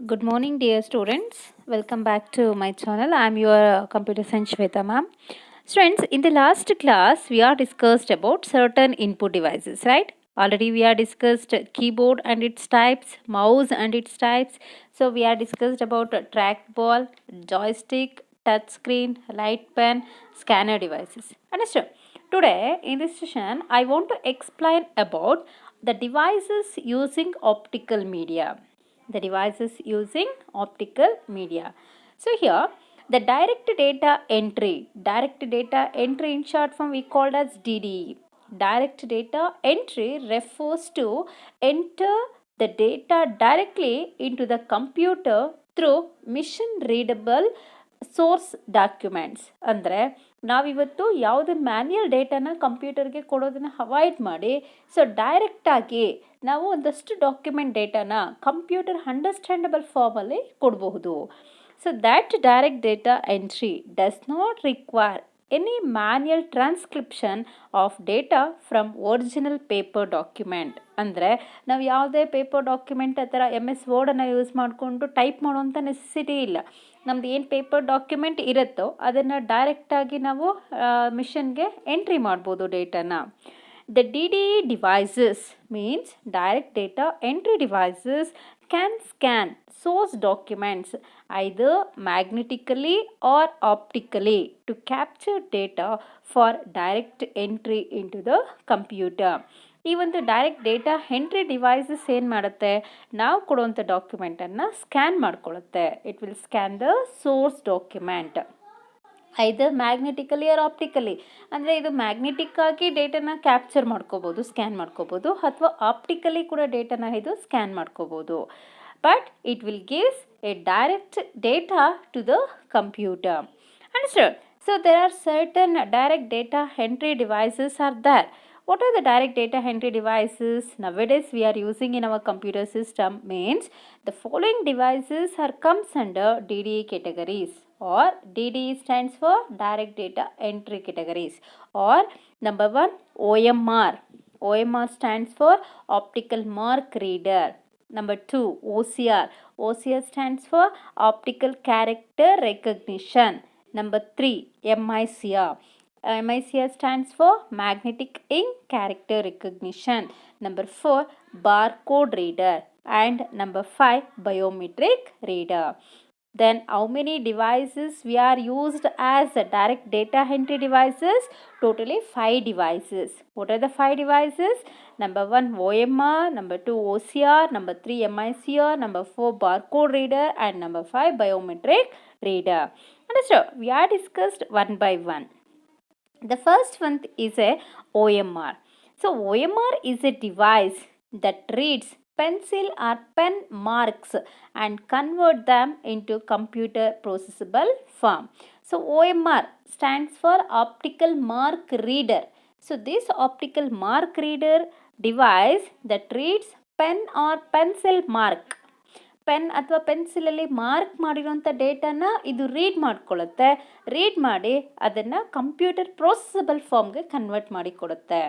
Good morning, dear students. Welcome back to my channel. I am your computer science Shweta ma'am. Students, in the last class, we are discussed about certain input devices, right? Already we are discussed keyboard and its types, mouse and its types. So we are discussed about trackball, joystick, touch screen, light pen, scanner devices. Understood? Today, in this session, I want to explain about the devices using optical media. The devices using optical media. So here the direct data entry in short form we called as DDE. Direct data entry refers to enter the data directly into the computer through mission readable source documents ಅಂದರೆ ನಾವಿವತ್ತು ಯಾವುದೇ manual ಡೇಟಾನ ಕಂಪ್ಯೂಟರ್ಗೆ ಕೊಡೋದನ್ನು avoid ಮಾಡಿ so ಡೈರೆಕ್ಟಾಗಿ ನಾವು ಒಂದಷ್ಟು document ಡೇಟಾನ computer understandable ಫಾರ್ಮಲ್ಲಿ ಕೊಡಬಹುದು. So that direct data entry does not require any manual transcription of data from original paper document. ಅಂದರೆ ನಾವು ಯಾವುದೇ ಪೇಪರ್ ಡಾಕ್ಯುಮೆಂಟ್ ಆ ಥರ MS ವರ್ಡನ್ನು ಯೂಸ್ ಮಾಡಿಕೊಂಡು ಟೈಪ್ ಮಾಡುವಂಥ ನೆಸೆಸಿಟಿ ಇಲ್ಲ. ನಮ್ದು ಏನು ಪೇಪರ್ ಡಾಕ್ಯುಮೆಂಟ್ ಇರುತ್ತೋ ಅದನ್ನು ಡೈರೆಕ್ಟಾಗಿ ನಾವು ಮಿಷನ್ಗೆ ಎಂಟ್ರಿ ಮಾಡ್ಬೋದು ಡೇಟಾನ. The DDE devices means direct data entry devices can scan source documents either magnetically or optically to capture data for direct entry into the computer. ಈ ಒಂದು ಡೈರೆಕ್ಟ್ ಡೇಟಾ ಎಂಟ್ರಿ ಡಿವೈಸಸ್ ಏನು ಮಾಡುತ್ತೆ, ನಾವು ಕೊಡುವಂಥ ಡಾಕ್ಯುಮೆಂಟನ್ನು ಸ್ಕ್ಯಾನ್ ಮಾಡ್ಕೊಳ್ಳುತ್ತೆ. It will scan the source document either magnetically or optically. ಅಂದರೆ ಇದು ಮ್ಯಾಗ್ನೆಟಿಕ್ ಆಗಿ ಡೇಟಾನ ಕ್ಯಾಪ್ಚರ್ ಮಾಡ್ಕೋಬೋದು, ಸ್ಕ್ಯಾನ್ ಮಾಡ್ಕೋಬೋದು, ಅಥವಾ ಆಪ್ಟಿಕಲಿ ಕೂಡ ಡೇಟಾನ ಇದು ಸ್ಕ್ಯಾನ್ ಮಾಡ್ಕೋಬೋದು. But it will gives a direct data to the computer. Understood? So there are certain direct data entry devices are there. What are the direct data entry devices nowadays we are using in our computer system means the following devices are comes under DDE categories, or DDE stands for direct data entry categories, or number 1 OMR. OMR stands for optical mark reader. Number 2 OCR. OCR stands for optical character recognition. Number 3 MICR. MICR stands for magnetic ink character recognition. Number 4 barcode reader, and number 5 biometric reader. Then how many devices we are used as direct data entry devices? Totally 5 devices. What are the 5 devices? Number 1 OMR, number 2 OCR, number 3 MICR, number 4 barcode reader, and number 5 biometric reader. Understood? We are discussed one by one. The first one is a OMR. So OMR is a device that reads pencil or pen marks and convert them into computer processable form. So OMR stands for optical mark reader. So this optical mark reader device that reads pen or pencil mark, pen ಅಥವಾ ಪೆನ್ಸಿಲಲ್ಲಿ mark ಮಾಡಿರೋಂಥ ಡೇಟಾನ ಇದು read ಮಾಡ್ಕೊಳ್ಳುತ್ತೆ. Read ಮಾಡಿ ಅದನ್ನು computer ಪ್ರೊಸೆಸಬಲ್ ಫಾರ್ಮ್ಗೆ convert ಮಾಡಿ ಕೊಡುತ್ತೆ.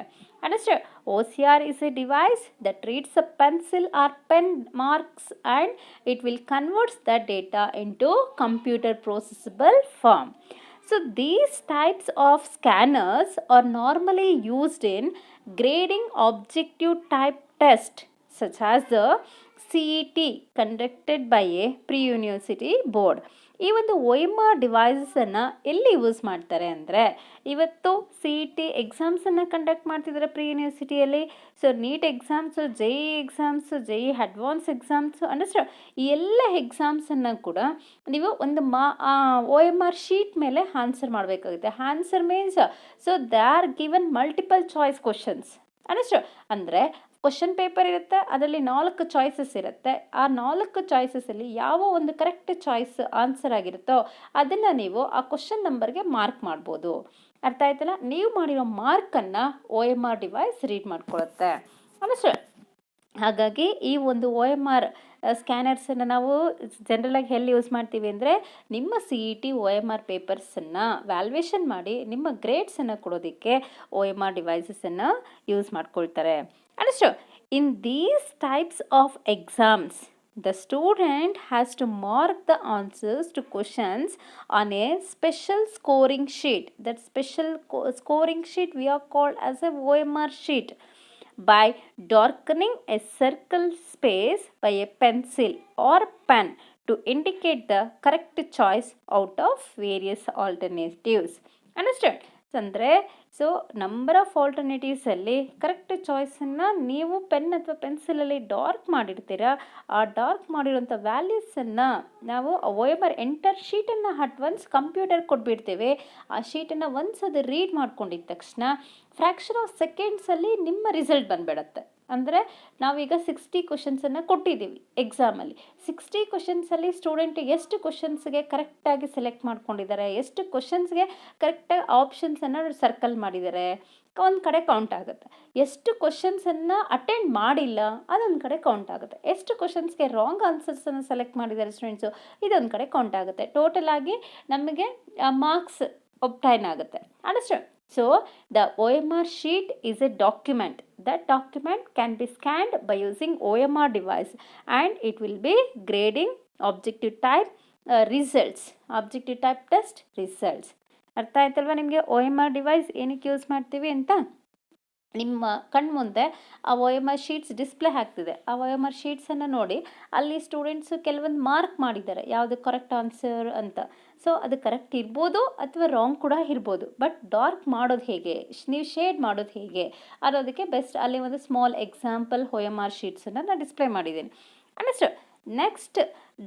Understand? OCR is a device that reads a pencil or pen marks and it will convert the data into computer processable form. So these types of scanners are normally used in grading objective type test such as the CET conducted by a pre-university board. ಈ ಒಂದು OMR ಡಿವೈಸನ್ನು ಎಲ್ಲಿ use ಮಾಡ್ತಾರೆ ಅಂದರೆ, ಇವತ್ತು CET ಎಕ್ಸಾಮ್ಸನ್ನು conduct ಮಾಡ್ತಿದ್ದಾರೆ pre ಯೂನಿವರ್ಸಿಟಿಯಲ್ಲಿ. So NEET exams, JEE exams, JEE advance exams, understand? ಈ ಎಲ್ಲ ಎಕ್ಸಾಮ್ಸನ್ನು ಕೂಡ ನೀವು ಒಂದು OMR ಶೀಟ್ ಮೇಲೆ ಆನ್ಸರ್ ಮಾಡಬೇಕಾಗುತ್ತೆ. Answer means so they are given multiple choice questions. Understand? ಅಂದರೆ ಕ್ವಶನ್ ಪೇಪರ್ ಇರುತ್ತೆ, ಅದರಲ್ಲಿ 4 ಚಾಯ್ಸಸ್ ಇರುತ್ತೆ. ಆ 4 ಚಾಯ್ಸಸಲ್ಲಿ ಯಾವ ಒಂದು ಕರೆಕ್ಟ್ ಚಾಯ್ಸ್ ಆನ್ಸರ್ ಆಗಿರುತ್ತೋ ಅದನ್ನು ನೀವು ಆ ಕ್ವಶನ್ ನಂಬರ್ಗೆ ಮಾರ್ಕ್ ಮಾಡ್ಬೋದು. ಅರ್ಥ ಆಯ್ತಲ್ಲ? ನೀವು ಮಾಡಿರೋ ಮಾರ್ಕನ್ನು OMR ಡಿವೈಸ್ ರೀಡ್ ಮಾಡ್ಕೊಳುತ್ತೆ. ಅಷ್ಟೇ. ಹಾಗಾಗಿ ಈ ಒಂದು OMR ಸ್ಕ್ಯಾನರ್ಸನ್ನು ನಾವು ಜನರಲಾಗಿ ಎಲ್ಲಿ ಯೂಸ್ ಮಾಡ್ತೀವಿ ಅಂದರೆ, ನಿಮ್ಮ CET OMR ಪೇಪರ್ಸನ್ನು ವ್ಯಾಲ್ಯೂಯೇಷನ್ ಮಾಡಿ ನಿಮ್ಮ ಗ್ರೇಡ್ಸನ್ನು ಕೊಡೋದಕ್ಕೆ OMR ಡಿವೈಸಸನ್ನು ಯೂಸ್ ಮಾಡ್ಕೊಳ್ತಾರೆ. Understood? In these types of exams, The student has to mark the answers to questions on a special scoring sheet. That special scoring sheet we are called as a OMR sheet, by darkening a circle space by a pencil or pen to indicate the correct choice out of various alternatives. Understand? ಅಂದರೆ number of ಆಲ್ಟರ್ನೇಟಿವ್ಸಲ್ಲಿ correct ಚಾಯ್ಸನ್ನು ನೀವು pen ಅಥವಾ ಪೆನ್ಸಿಲಲ್ಲಿ dark ಮಾಡಿರ್ತೀರ. ಆ dark ಮಾಡಿರೋಂಥ ವ್ಯಾಲ್ಯೂಸನ್ನು ನಾವು OMR enter ಶೀಟನ್ನು once computer ಕೊಟ್ಬಿಡ್ತೇವೆ. ಆ ಶೀಟನ್ನು once ಅದು read ಮಾಡ್ಕೊಂಡಿದ್ದ ತಕ್ಷಣ fraction of ಸೆಕೆಂಡ್ಸಲ್ಲಿ ನಿಮ್ಮ ರಿಸಲ್ಟ್ ಬಂದ್ಬಿಡತ್ತೆ. ಅಂದರೆ ನಾವೀಗ 60 ಕ್ವಶನ್ಸನ್ನು ಕೊಟ್ಟಿದ್ದೀವಿ ಎಕ್ಸಾಮಲ್ಲಿ. 60 ಕ್ವಶನ್ಸಲ್ಲಿ ಸ್ಟೂಡೆಂಟ್ ಎಷ್ಟು ಕ್ವಶನ್ಸ್ಗೆ ಕರೆಕ್ಟಾಗಿ ಸೆಲೆಕ್ಟ್ ಮಾಡ್ಕೊಂಡಿದ್ದಾರೆ, ಎಷ್ಟು ಕ್ವಶನ್ಸ್ಗೆ ಕರೆಕ್ಟಾಗಿ ಆಪ್ಷನ್ಸನ್ನು ಸರ್ಕಲ್ ಮಾಡಿದ್ದಾರೆ, ಒಂದು ಕಡೆ ಕೌಂಟ್ ಆಗುತ್ತೆ. ಎಷ್ಟು ಕ್ವಶನ್ಸನ್ನು ಅಟೆಂಡ್ ಮಾಡಿಲ್ಲ ಅದೊಂದು ಕಡೆ ಕೌಂಟ್ ಆಗುತ್ತೆ. ಎಷ್ಟು ಕ್ವಶನ್ಸ್ಗೆ ರಾಂಗ್ ಆನ್ಸರ್ಸನ್ನು ಸೆಲೆಕ್ಟ್ ಮಾಡಿದ್ದಾರೆ ಸ್ಟೂಡೆಂಟ್ಸು ಇದೊಂದು ಕಡೆ ಕೌಂಟ್ ಆಗುತ್ತೆ. ಟೋಟಲ್ ಆಗಿ ನಮಗೆ ಮಾರ್ಕ್ಸ್ ಒಬ್ಟೈನ್ ಆಗುತ್ತೆ. Understand? So, the OMR sheet is a document. That document can be scanned by using OMR device and it will be grading objective type results. Objective type test results. ಅರ್ಥ ಆಯ್ತಲ್ವ ನಿಮಗೆ OMR device ಏನಕ್ಕೆ use ಮಾಡ್ತೀವಿ ಅಂತ? ನಿಮ್ಮ ಕಣ್ಮುಂದೆ ಆ OMR sheets display ಆಗ್ತಿದೆ. ಆ OMR ಶೀಟ್ಸನ್ನು ನೋಡಿ ಅಲ್ಲಿ ಸ್ಟೂಡೆಂಟ್ಸು ಕೆಲವೊಂದು ಮಾರ್ಕ್ ಮಾಡಿದ್ದಾರೆ ಯಾವುದು ಕರೆಕ್ಟ್ ಆನ್ಸರ್ ಅಂತ. ಸೊ ಅದು ಕರೆಕ್ಟ್ ಇರ್ಬೋದು ಅಥವಾ ರಾಂಗ್ ಕೂಡ ಇರ್ಬೋದು. ಬಟ್ ಡಾರ್ಕ್ ಮಾಡೋದು ಹೇಗೆ, ನೀವು ಶೇಡ್ ಮಾಡೋದು ಹೇಗೆ ಅನ್ನೋದಕ್ಕೆ ಬೆಸ್ಟ್ ಅಲ್ಲಿ ಒಂದು ಸ್ಮಾಲ್ ಎಕ್ಸಾಂಪಲ್ OMR ಶೀಟ್ಸನ್ನು ನಾನು ಡಿಸ್ಪ್ಲೇ ಮಾಡಿದ್ದೀನಿ. Understand? Next,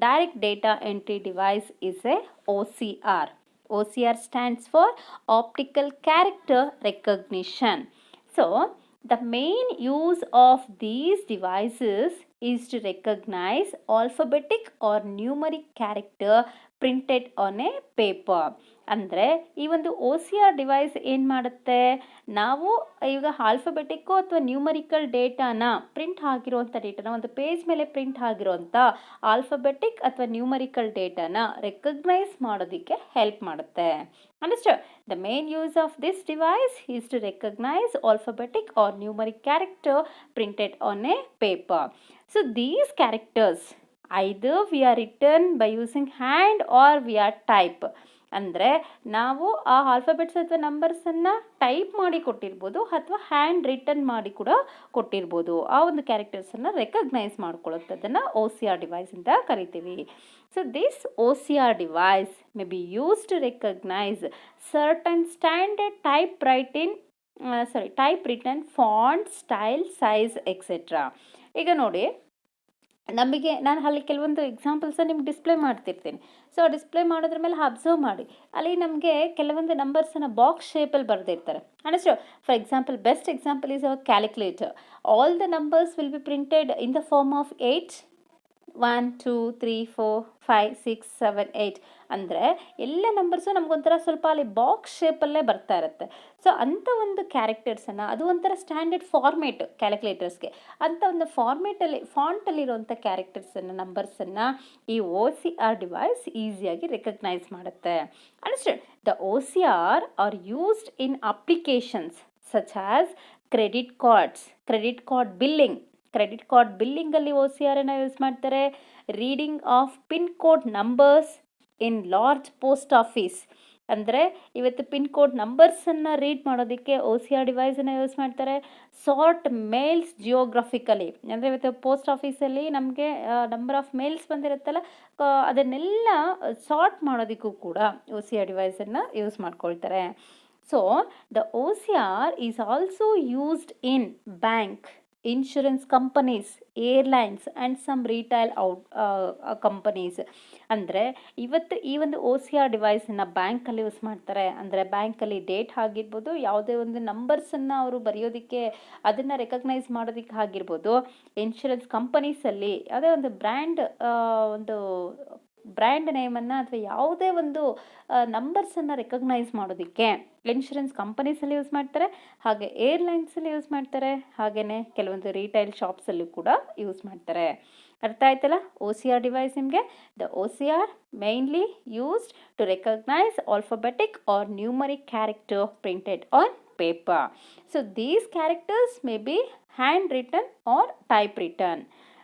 direct data entry device is A OCR. OCR stands for Optical Character Recognition. So, the main use of these devices is to recognize alphabetic or numeric character printed on a paper. ಅಂದರೆ ಈ ಒಂದು OCR device ಏನು ಮಾಡುತ್ತೆ, ನಾವು ಈಗ ಆಲ್ಫಾಬೆಟಿಕ್ಕು ಅಥವಾ numerical ಡೇಟಾನ print ಆಗಿರುವಂಥ ಡೇಟಾನ ಒಂದು ಪೇಜ್ ಮೇಲೆ ಪ್ರಿಂಟ್ ಆಗಿರುವಂಥ ಆಲ್ಫಾಬೆಟಿಕ್ ಅಥವಾ ನ್ಯೂಮರಿಕಲ್ ಡೇಟಾನ ರೆಕಗ್ನೈಸ್ ಮಾಡೋದಕ್ಕೆ ಹೆಲ್ಪ್ ಮಾಡುತ್ತೆ. Understood? The main use of this device is to recognize alphabetic or numeric character printed on a paper. So these characters either we are written by using hand or we are type. ಅಂದರೆ ನಾವು ಆ alphabets ಅಥವಾ ನಂಬರ್ಸನ್ನು type ಮಾಡಿ ಕೊಟ್ಟಿರ್ಬೋದು ಅಥವಾ hand return ಮಾಡಿ ಕೂಡ ಕೊಟ್ಟಿರ್ಬೋದು. ಆ ಒಂದು ಕ್ಯಾರೆಕ್ಟರ್ಸನ್ನು ರೆಕಗ್ನೈಸ್ ಮಾಡ್ಕೊಳ್ಳೋದನ್ನು OCR ಡಿವೈಸ್ ಅಂತ ಕರಿತೀವಿ. So this OCR device may be used to recognize certain standard typewritten font, style, size, etc. ಈಗ ನೋಡಿ, ನಮಗೆ ನಾನು ಅಲ್ಲಿ ಕೆಲವೊಂದು ಎಕ್ಸಾಂಪಲ್ಸನ್ನು ನಿಮ್ಗೆ ಡಿಸ್ಪ್ಲೇ ಮಾಡ್ತಿರ್ತೀನಿ. ಸೊ ಡಿಸ್ಪ್ಲೇ ಮಾಡೋದ್ರ ಮೇಲೆ ಅಬ್ಸರ್ವ್ ಮಾಡಿ, ಅಲ್ಲಿ ನಮಗೆ ಕೆಲವೊಂದು ನಂಬರ್ಸನ್ನು ಬಾಕ್ಸ್ ಶೇಪಲ್ಲಿ ಬರೆದಿರ್ತಾರೆ. Understand? For example, best example is our calculator. All the numbers will be printed in the form of 8, 1, 2, 3, 4, 5, 6, 7, 8 ಅಂದರೆ ಎಲ್ಲ ನಂಬರ್ಸು ನಮಗೊಂಥರ ಸ್ವಲ್ಪ ಅಲ್ಲಿ ಬಾಕ್ಸ್ ಶೇಪಲ್ಲೇ ಬರ್ತಾ ಇರುತ್ತೆ. ಸೊ ಅಂಥ ಒಂದು ಕ್ಯಾರೆಕ್ಟರ್ಸನ್ನು, ಅದು ಒಂಥರ ಸ್ಟ್ಯಾಂಡರ್ಡ್ ಫಾರ್ಮೇಟ್ ಕ್ಯಾಲ್ಕುಲೇಟರ್ಸ್ಗೆ, ಅಂಥ ಒಂದು ಫಾಂಟಲ್ಲಿರುವಂಥ ಕ್ಯಾರೆಕ್ಟರ್ಸನ್ನು, ನಂಬರ್ಸನ್ನು ಈ OCR ಡಿವೈಸ್ ಈಸಿಯಾಗಿ ರೆಕಗ್ನೈಸ್ ಮಾಡುತ್ತೆ. Understand? The OCR are used in applications such as credit card ಬಿಲ್ಲಿಂಗಲ್ಲಿ OCRನ್ನು ಯೂಸ್ ಮಾಡ್ತಾರೆ. Reading of pin code numbers in large post office, ಅಂದರೆ ಇವತ್ತು ಪಿನ್ ಕೋಡ್ ನಂಬರ್ಸನ್ನು ರೀಡ್ ಮಾಡೋದಕ್ಕೆ OCR ಡಿವೈಸನ್ನು ಯೂಸ್ ಮಾಡ್ತಾರೆ. ಸಾರ್ಟ್ ಮೇಲ್ಸ್ ಜಿಯೋಗ್ರಫಿಕಲಿ, ಅಂದರೆ ಇವತ್ತು ಪೋಸ್ಟ್ ಆಫೀಸಲ್ಲಿ ನಮಗೆ ನಂಬರ್ ಆಫ್ ಮೇಲ್ಸ್ ಬಂದಿರುತ್ತಲ್ಲ, ಅದನ್ನೆಲ್ಲ ಸಾರ್ಟ್ ಮಾಡೋದಕ್ಕೂ ಕೂಡ OCR ಡಿವೈಸನ್ನು ಯೂಸ್ ಮಾಡ್ಕೊಳ್ತಾರೆ. So the OCR is also used in bank, insurance companies, airlines and some retail companies. ಅಂದರೆ ಇವತ್ತು ಈ ಒಂದು OCR ಡಿವೈಸನ್ನು ಬ್ಯಾಂಕಲ್ಲಿ ಯೂಸ್ ಮಾಡ್ತಾರೆ. ಅಂದರೆ ಬ್ಯಾಂಕಲ್ಲಿ ಡೇಟ್ ಆಗಿರ್ಬೋದು, ಯಾವುದೇ ಒಂದು ನಂಬರ್ಸನ್ನು ಅವರು ಬರೆಯೋದಕ್ಕೆ, ಅದನ್ನು ರೆಕಗ್ನೈಸ್ ಮಾಡೋದಕ್ಕೆ ಆಗಿರ್ಬೋದು. ಇನ್ಶೂರೆನ್ಸ್ ಕಂಪನೀಸಲ್ಲಿ ಯಾವುದೇ ಒಂದು ಬ್ರ್ಯಾಂಡ್ ನೇಮನ್ನು ಅಥವಾ ಯಾವುದೇ ಒಂದು ನಂಬರ್ಸನ್ನು ರೆಕಗ್ನೈಸ್ ಮಾಡೋದಕ್ಕೆ ಇನ್ಶೂರೆನ್ಸ್ ಕಂಪನೀಸಲ್ಲಿ ಯೂಸ್ ಮಾಡ್ತಾರೆ, ಹಾಗೆ ಏರ್ಲೈನ್ಸಲ್ಲಿ ಯೂಸ್ ಮಾಡ್ತಾರೆ, ಹಾಗೆಯೇ ಕೆಲವೊಂದು ರಿಟೈಲ್ ಶಾಪ್ಸಲ್ಲೂ ಕೂಡ ಯೂಸ್ ಮಾಡ್ತಾರೆ. ಅರ್ಥ ಆಯ್ತಲ್ಲ OCR ಡಿವೈಸ್ ನಿಮಗೆ? The OCR mainly used to recognize alphabetic or numeric character printed on paper. So these characters may be handwritten or typewritten.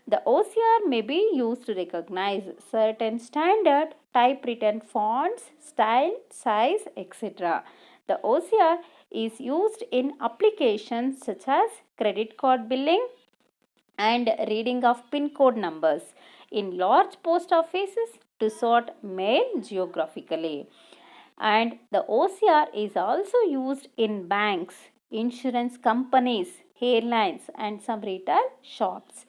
The OCR may be used to recognize certain standard typewritten fonts, style, size, etc. The OCR is used in applications such as credit card billing and reading of PIN code numbers in large post offices to sort mail geographically. And the OCR is also used in banks, insurance companies, airlines, and some retail shops.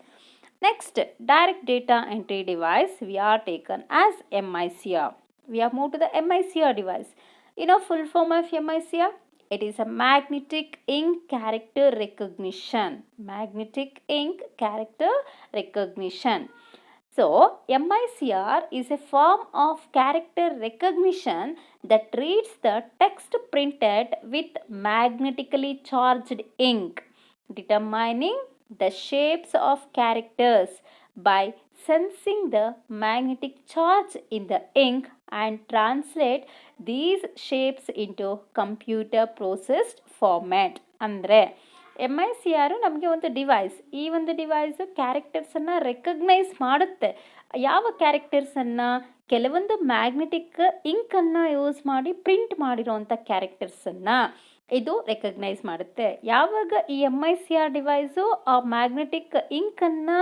Next, direct data entry device we are taken as MICR. We have moved to the MICR device. Full form of MICR? It is a magnetic ink character recognition. Magnetic ink character recognition. So, MICR is a form of character recognition that reads the text printed with magnetically charged ink, determining the shapes of characters by sensing the magnetic charge in the ink and translate these shapes into computer processed format. ಅಂದರೆ MICR ನಮಗೆ ಒಂದು device. ಈ ಒಂದು device ಕ್ಯಾರೆಕ್ಟರ್ಸನ್ನು recognise ಮಾಡುತ್ತೆ. ಯಾವ ಕ್ಯಾರೆಕ್ಟರ್ಸನ್ನು? ಕೆಲವೊಂದು magnetic ಇಂಕನ್ನು ಯೂಸ್ ಮಾಡಿ ಪ್ರಿಂಟ್ ಮಾಡಿರೋವಂಥ ಕ್ಯಾರೆಕ್ಟರ್ಸನ್ನು ಇದು ರೆಕಗ್ನೈಸ್ ಮಾಡುತ್ತೆ. ಯಾವಾಗ ಈ MICR ಡಿವೈಸು ಆ ಮ್ಯಾಗ್ನೆಟಿಕ್ ಇಂಕನ್ನು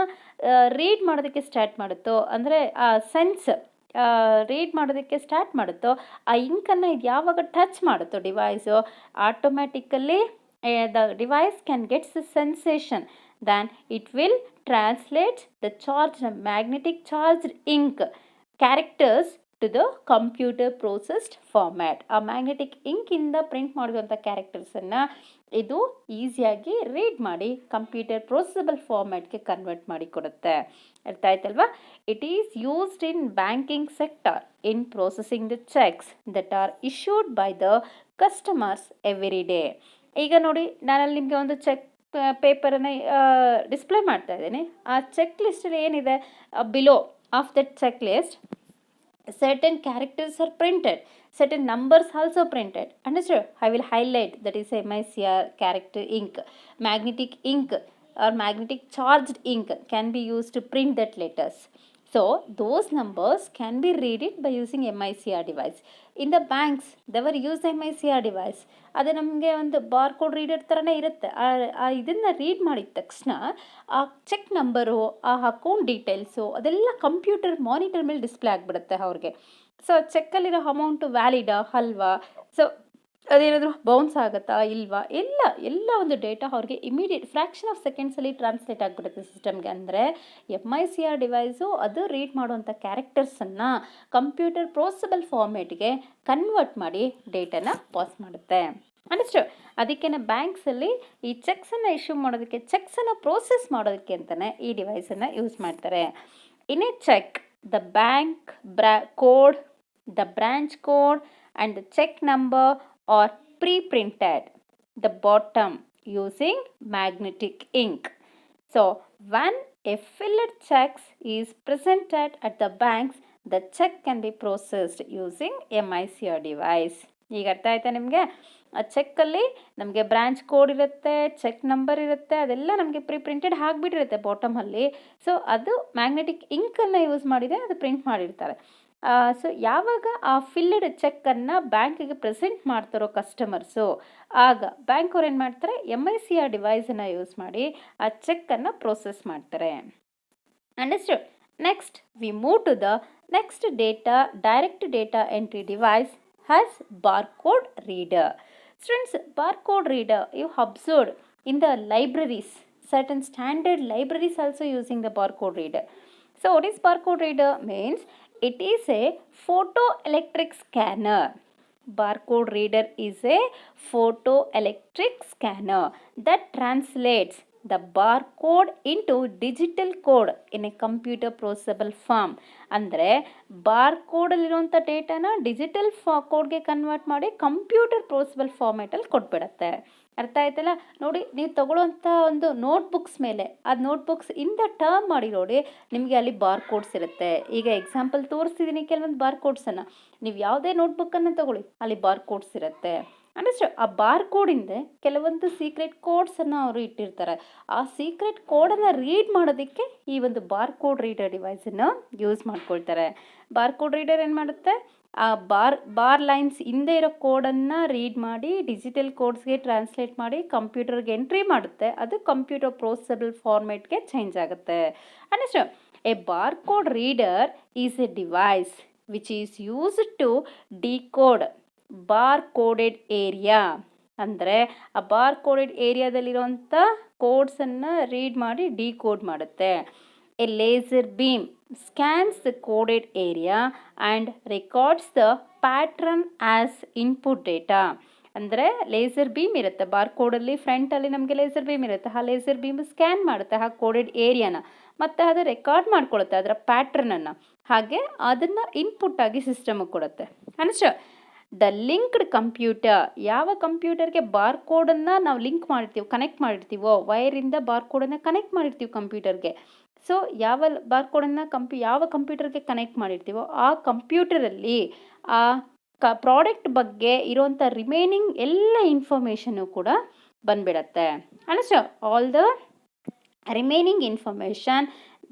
ರೀಡ್ ಮಾಡೋದಕ್ಕೆ ಸ್ಟಾರ್ಟ್ ಮಾಡುತ್ತೋ, ಅಂದರೆ ಆ ಸೆನ್ಸ್ ರೀಡ್ ಮಾಡೋದಕ್ಕೆ ಸ್ಟಾರ್ಟ್ ಮಾಡುತ್ತೋ, ಆ ಇಂಕನ್ನು ಇದು ಯಾವಾಗ ಟಚ್ ಮಾಡುತ್ತೋ device, automatically the device can get the sensation, then it will translate the charged magnetic charged ink characters to the computer processed format. ಆ ಮ್ಯಾಗ್ನೆಟಿಕ್ ಇಂಕಿಂದ ಪ್ರಿಂಟ್ ಮಾಡಿರುವಂಥ ಕ್ಯಾರೆಕ್ಟರ್ಸನ್ನು ಇದು ಈಸಿಯಾಗಿ ರೀಡ್ ಮಾಡಿ ಕಂಪ್ಯೂಟರ್ ಪ್ರೊಸೆಸಬಲ್ ಫಾರ್ಮ್ಯಾಟ್ಗೆ ಕನ್ವರ್ಟ್ ಮಾಡಿ ಕೊಡುತ್ತೆ. ಅರ್ಥ ಆಯ್ತಲ್ವಾ? It is used in banking sector in processing the cheques that are issued by the customers every day. ಈಗ ನೋಡಿ, ನಾನಲ್ಲಿ ನಿಮಗೆ ಒಂದು ಚೆಕ್ ಪೇಪರನ್ನು ಡಿಸ್ಪ್ಲೇ ಮಾಡ್ತಾ ಇದ್ದೀನಿ. ಆ ಚೆಕ್ ಲಿಸ್ಟಲ್ಲಿ ಏನಿದೆ, below of that checklist certain characters are printed, certain numbers also printed. Understood? I will highlight that is MICR character ink. Magnetic ink or magnetic charged ink can be used to print that letters. So those numbers can be read it by using MICR device. In the banks they were used MICR device. ಅದು ನಮಗೆ ಒಂದು barcode reader ಥರನೇ ಇರುತ್ತೆ. ಇದನ್ನು read ಮಾಡಿದ ತಕ್ಷಣ ಆ check number, ಆ ಅಕೌಂಟ್ ಡೀಟೇಲ್ಸು ಅದೆಲ್ಲ ಕಂಪ್ಯೂಟರ್ ಮಾನಿಟರ್ ಮೇಲೆ ಡಿಸ್ಪ್ಲೇ ಆಗಿಬಿಡುತ್ತೆ ಅವ್ರಿಗೆ. ಸೊ ಚೆಕ್ಕಲ್ಲಿರೋ ಅಮೌಂಟು ವ್ಯಾಲಿಡಾ ಅಲ್ವಾ, ಸೊ ಅದೇನಾದರೂ ಬೌನ್ಸ್ ಆಗುತ್ತಾ ಇಲ್ವಾ, ಎಲ್ಲ ಒಂದು ಡೇಟಾ ಅವ್ರಿಗೆ ಇಮಿಡಿಯೇಟ್ ಫ್ರ್ಯಾಕ್ಷನ್ ಆಫ್ ಸೆಕೆಂಡ್ಸಲ್ಲಿ ಟ್ರಾನ್ಸ್ಲೇಟ್ ಆಗಿಬಿಡುತ್ತೆ ಸಿಸ್ಟಮ್ಗೆ. ಅಂದರೆ MICR ಡಿವೈಸು ಅದು ರೀಡ್ ಮಾಡುವಂಥ ಕ್ಯಾರೆಕ್ಟರ್ಸನ್ನು ಕಂಪ್ಯೂಟರ್ ಪ್ರೊಸೆಸಬಲ್ ಫಾರ್ಮೇಟ್ಗೆ ಕನ್ವರ್ಟ್ ಮಾಡಿ ಡೇಟಾನ ಪಾಸ್ ಮಾಡುತ್ತೆ. ಅಂಡರ್ಸ್ಟ್ಯಾಂಡ್? ಅದಕ್ಕೆ ಬ್ಯಾಂಕ್ಸಲ್ಲಿ ಈ ಚೆಕ್ಸನ್ನು ಇಶ್ಯೂ ಮಾಡೋದಕ್ಕೆ, ಚೆಕ್ಸನ್ನು ಪ್ರೋಸೆಸ್ ಮಾಡೋದಕ್ಕೆ ಅಂತಲೇ ಈ ಡಿವೈಸನ್ನು ಯೂಸ್ ಮಾಡ್ತಾರೆ. In a check the bank code, the branch code and the check number are pre-printed the bottom using magnetic ink. So when a filled check is presented at the banks, the check can be processed using MICR device. ಈಗ ಅರ್ಥ ಆಯ್ತಾ ನಿಮಗೆ? ಆ ಚೆಕ್ಕಲ್ಲಿ ನಮಗೆ branch code ಇರುತ್ತೆ, check number ಇರುತ್ತೆ, ಅದೆಲ್ಲ ನಮಗೆ ಪ್ರಿಂಟೆಡ್ ಆಗಿಬಿಟ್ಟಿರುತ್ತೆ ಬಾಟಮಲ್ಲಿ. ಸೊ ಅದು ಮ್ಯಾಗ್ನೆಟಿಕ್ ಇಂಕನ್ನು ಯೂಸ್ ಮಾಡಿದೆ ಅದು ಪ್ರಿಂಟ್ ಮಾಡಿರ್ತಾರೆ. ಸೊ ಯಾವಾಗ ಆ ಫಿಲ್ಡ್ ಚೆಕ್ಕನ್ನು ಬ್ಯಾಂಕಿಗೆ ಪ್ರೆಸೆಂಟ್ ಮಾಡ್ತಾರೋ ಕಸ್ಟಮರ್ಸು, ಆಗ ಬ್ಯಾಂಕ್ ಅವ್ರು ಏನು ಮಾಡ್ತಾರೆ, MICR ಡಿವೈಸನ್ನು ಯೂಸ್ ಮಾಡಿ ಆ ಚೆಕ್ಕನ್ನು ಪ್ರೋಸೆಸ್ ಮಾಡ್ತಾರೆ. Understand? Next we move to the next direct data entry device has barcode reader. Students, barcode reader you observed in the libraries, certain standard libraries also using the barcode reader. So what is barcode reader means? It is a photoelectric scanner. Barcode reader is a photoelectric scanner that translates the barcode into digital code in a computer processable form. ಅಂದರೆ ಬಾರ್ಕೋಡಲ್ಲಿರುವಂಥ ಡೇಟಾನ digital ಕೋಡ್ಗೆ convert ಮಾಡಿ computer ಪ್ರೋಸೆಸಬಲ್ ಫಾರ್ಮ್ಯಾಟಲ್ಲಿ ಕೊಟ್ಬಿಡುತ್ತೆ. ಅರ್ಥ ಆಯ್ತಲ್ಲ? ನೋಡಿ, ನೀವು ತಗೊಳ್ಳೋವಂಥ ಒಂದು notebooks ಮೇಲೆ, ಅದು ನೋಟ್ಬುಕ್ಸ್ ಇಂದ ಟರ್ಮ್ ಮಾಡಿ ನೋಡಿ, ನಿಮಗೆ ಅಲ್ಲಿ ಬಾರ್ಕೋಡ್ಸ್ ಇರುತ್ತೆ. ಈಗ ಎಕ್ಸಾಂಪಲ್ ತೋರಿಸ್ತಿದ್ದೀನಿ ಕೆಲವೊಂದು ಬಾರ್ಕೋಡ್ಸನ್ನು. ನೀವು ಯಾವುದೇ ನೋಟ್ಬುಕ್ಕನ್ನು ತಗೊಳ್ಳಿ, ಅಲ್ಲಿ ಬಾರ್ಕೋಡ್ಸ್ ಇರುತ್ತೆ. ಅಂಡರ್ಸ್ಟ್ಯಾಂಡ್? ಆ ಬಾರ್ಕೋಡಿಂದ ಕೆಲವೊಂದು ಸೀಕ್ರೆಟ್ ಕೋಡ್ಸನ್ನು ಅವರು ಇಟ್ಟಿರ್ತಾರೆ. ಆ ಸೀಕ್ರೆಟ್ ಕೋಡನ್ನು ರೀಡ್ ಮಾಡೋದಕ್ಕೆ ಈ ಒಂದು ಬಾರ್ಕೋಡ್ ರೀಡರ್ ಡಿವೈಸನ್ನು ಯೂಸ್ ಮಾಡ್ಕೊಳ್ತಾರೆ. ಬಾರ್ಕೋಡ್ ರೀಡರ್ ಏನು ಮಾಡುತ್ತೆ, ಆ ಬಾರ್ ಲೈನ್ಸ್ ಹಿಂದೆ ಇರೋ ಕೋಡನ್ನು ರೀಡ್ ಮಾಡಿ ಡಿಜಿಟಲ್ ಕೋಡ್ಸ್ಗೆ ಟ್ರಾನ್ಸ್ಲೇಟ್ ಮಾಡಿ ಕಂಪ್ಯೂಟರ್ಗೆ ಎಂಟ್ರಿ ಮಾಡುತ್ತೆ. ಅದು ಕಂಪ್ಯೂಟರ್ ಪ್ರೋಸೆಸಬಲ್ ಫಾರ್ಮೆಟ್ಗೆ ಚೇಂಜ್ ಆಗುತ್ತೆ. Understand? A barcode reader is a device which is used to decode barcoded area. ಅಂದರೆ ಆ ಬಾರ್ಕೋಡೆಡ್ ಏರಿಯಾದಲ್ಲಿರುವಂಥ ಕೋಡ್ಸನ್ನು ರೀಡ್ ಮಾಡಿ ಡಿಕೋಡ್ ಮಾಡುತ್ತೆ. A laser beam scans the coded area and records the pattern as input data. ಅಂದರೆ laser beam ಇರುತ್ತೆ ಬಾರ್ಕೋಡಲ್ಲಿ, ಫ್ರಂಟಲ್ಲಿ ನಮಗೆ laser beam ಇರುತ್ತೆ. ಆ ಲೇಸರ್ ಬೀಮ್ ಸ್ಕ್ಯಾನ್ ಮಾಡುತ್ತೆ ಆ ಕೋಡೆಡ್ ಏರಿಯಾನ, ಮತ್ತು ಅದು ರೆಕಾರ್ಡ್ ಮಾಡ್ಕೊಳುತ್ತೆ ಅದರ ಪ್ಯಾಟ್ರನನ್ನು. ಹಾಗೆ ಅದನ್ನು ಇನ್ಪುಟ್ ಆಗಿ ಸಿಸ್ಟಮ್ಗೆ ಕೊಡುತ್ತೆ. ಅಂಡರ್ಸ್ಟ್ಯಾಂಡ್? ದ ಲಿಂಕ್ಡ್ ಕಂಪ್ಯೂಟರ್, ಯಾವ ಕಂಪ್ಯೂಟರ್ಗೆ ಬಾರ್ಕೋಡನ್ನು ನಾವು ಲಿಂಕ್ ಮಾಡಿರ್ತೀವಿ, ಕನೆಕ್ಟ್ ಮಾಡಿರ್ತೀವೋ, ವೈರಿಂದ ಬಾರ್ಕೋಡನ್ನು ಕನೆಕ್ಟ್ ಮಾಡಿರ್ತೀವಿ ಕಂಪ್ಯೂಟರ್ಗೆ. ಸೊ ಯಾವ ಬಾರ್ಕೋಡನ್ನು ಯಾವ ಕಂಪ್ಯೂಟರ್ಗೆ ಕನೆಕ್ಟ್ ಮಾಡಿರ್ತೀವೋ ಆ ಕಂಪ್ಯೂಟರಲ್ಲಿ ಆ ಪ್ರಾಡಕ್ಟ್ ಬಗ್ಗೆ ಇರೋವಂಥ ರಿಮೈನಿಂಗ್ ಎಲ್ಲ ಇನ್ಫಾರ್ಮೇಷನ್ನು ಕೂಡ ಬಂದ್ಬಿಡತ್ತೆ. Understand? All the remaining information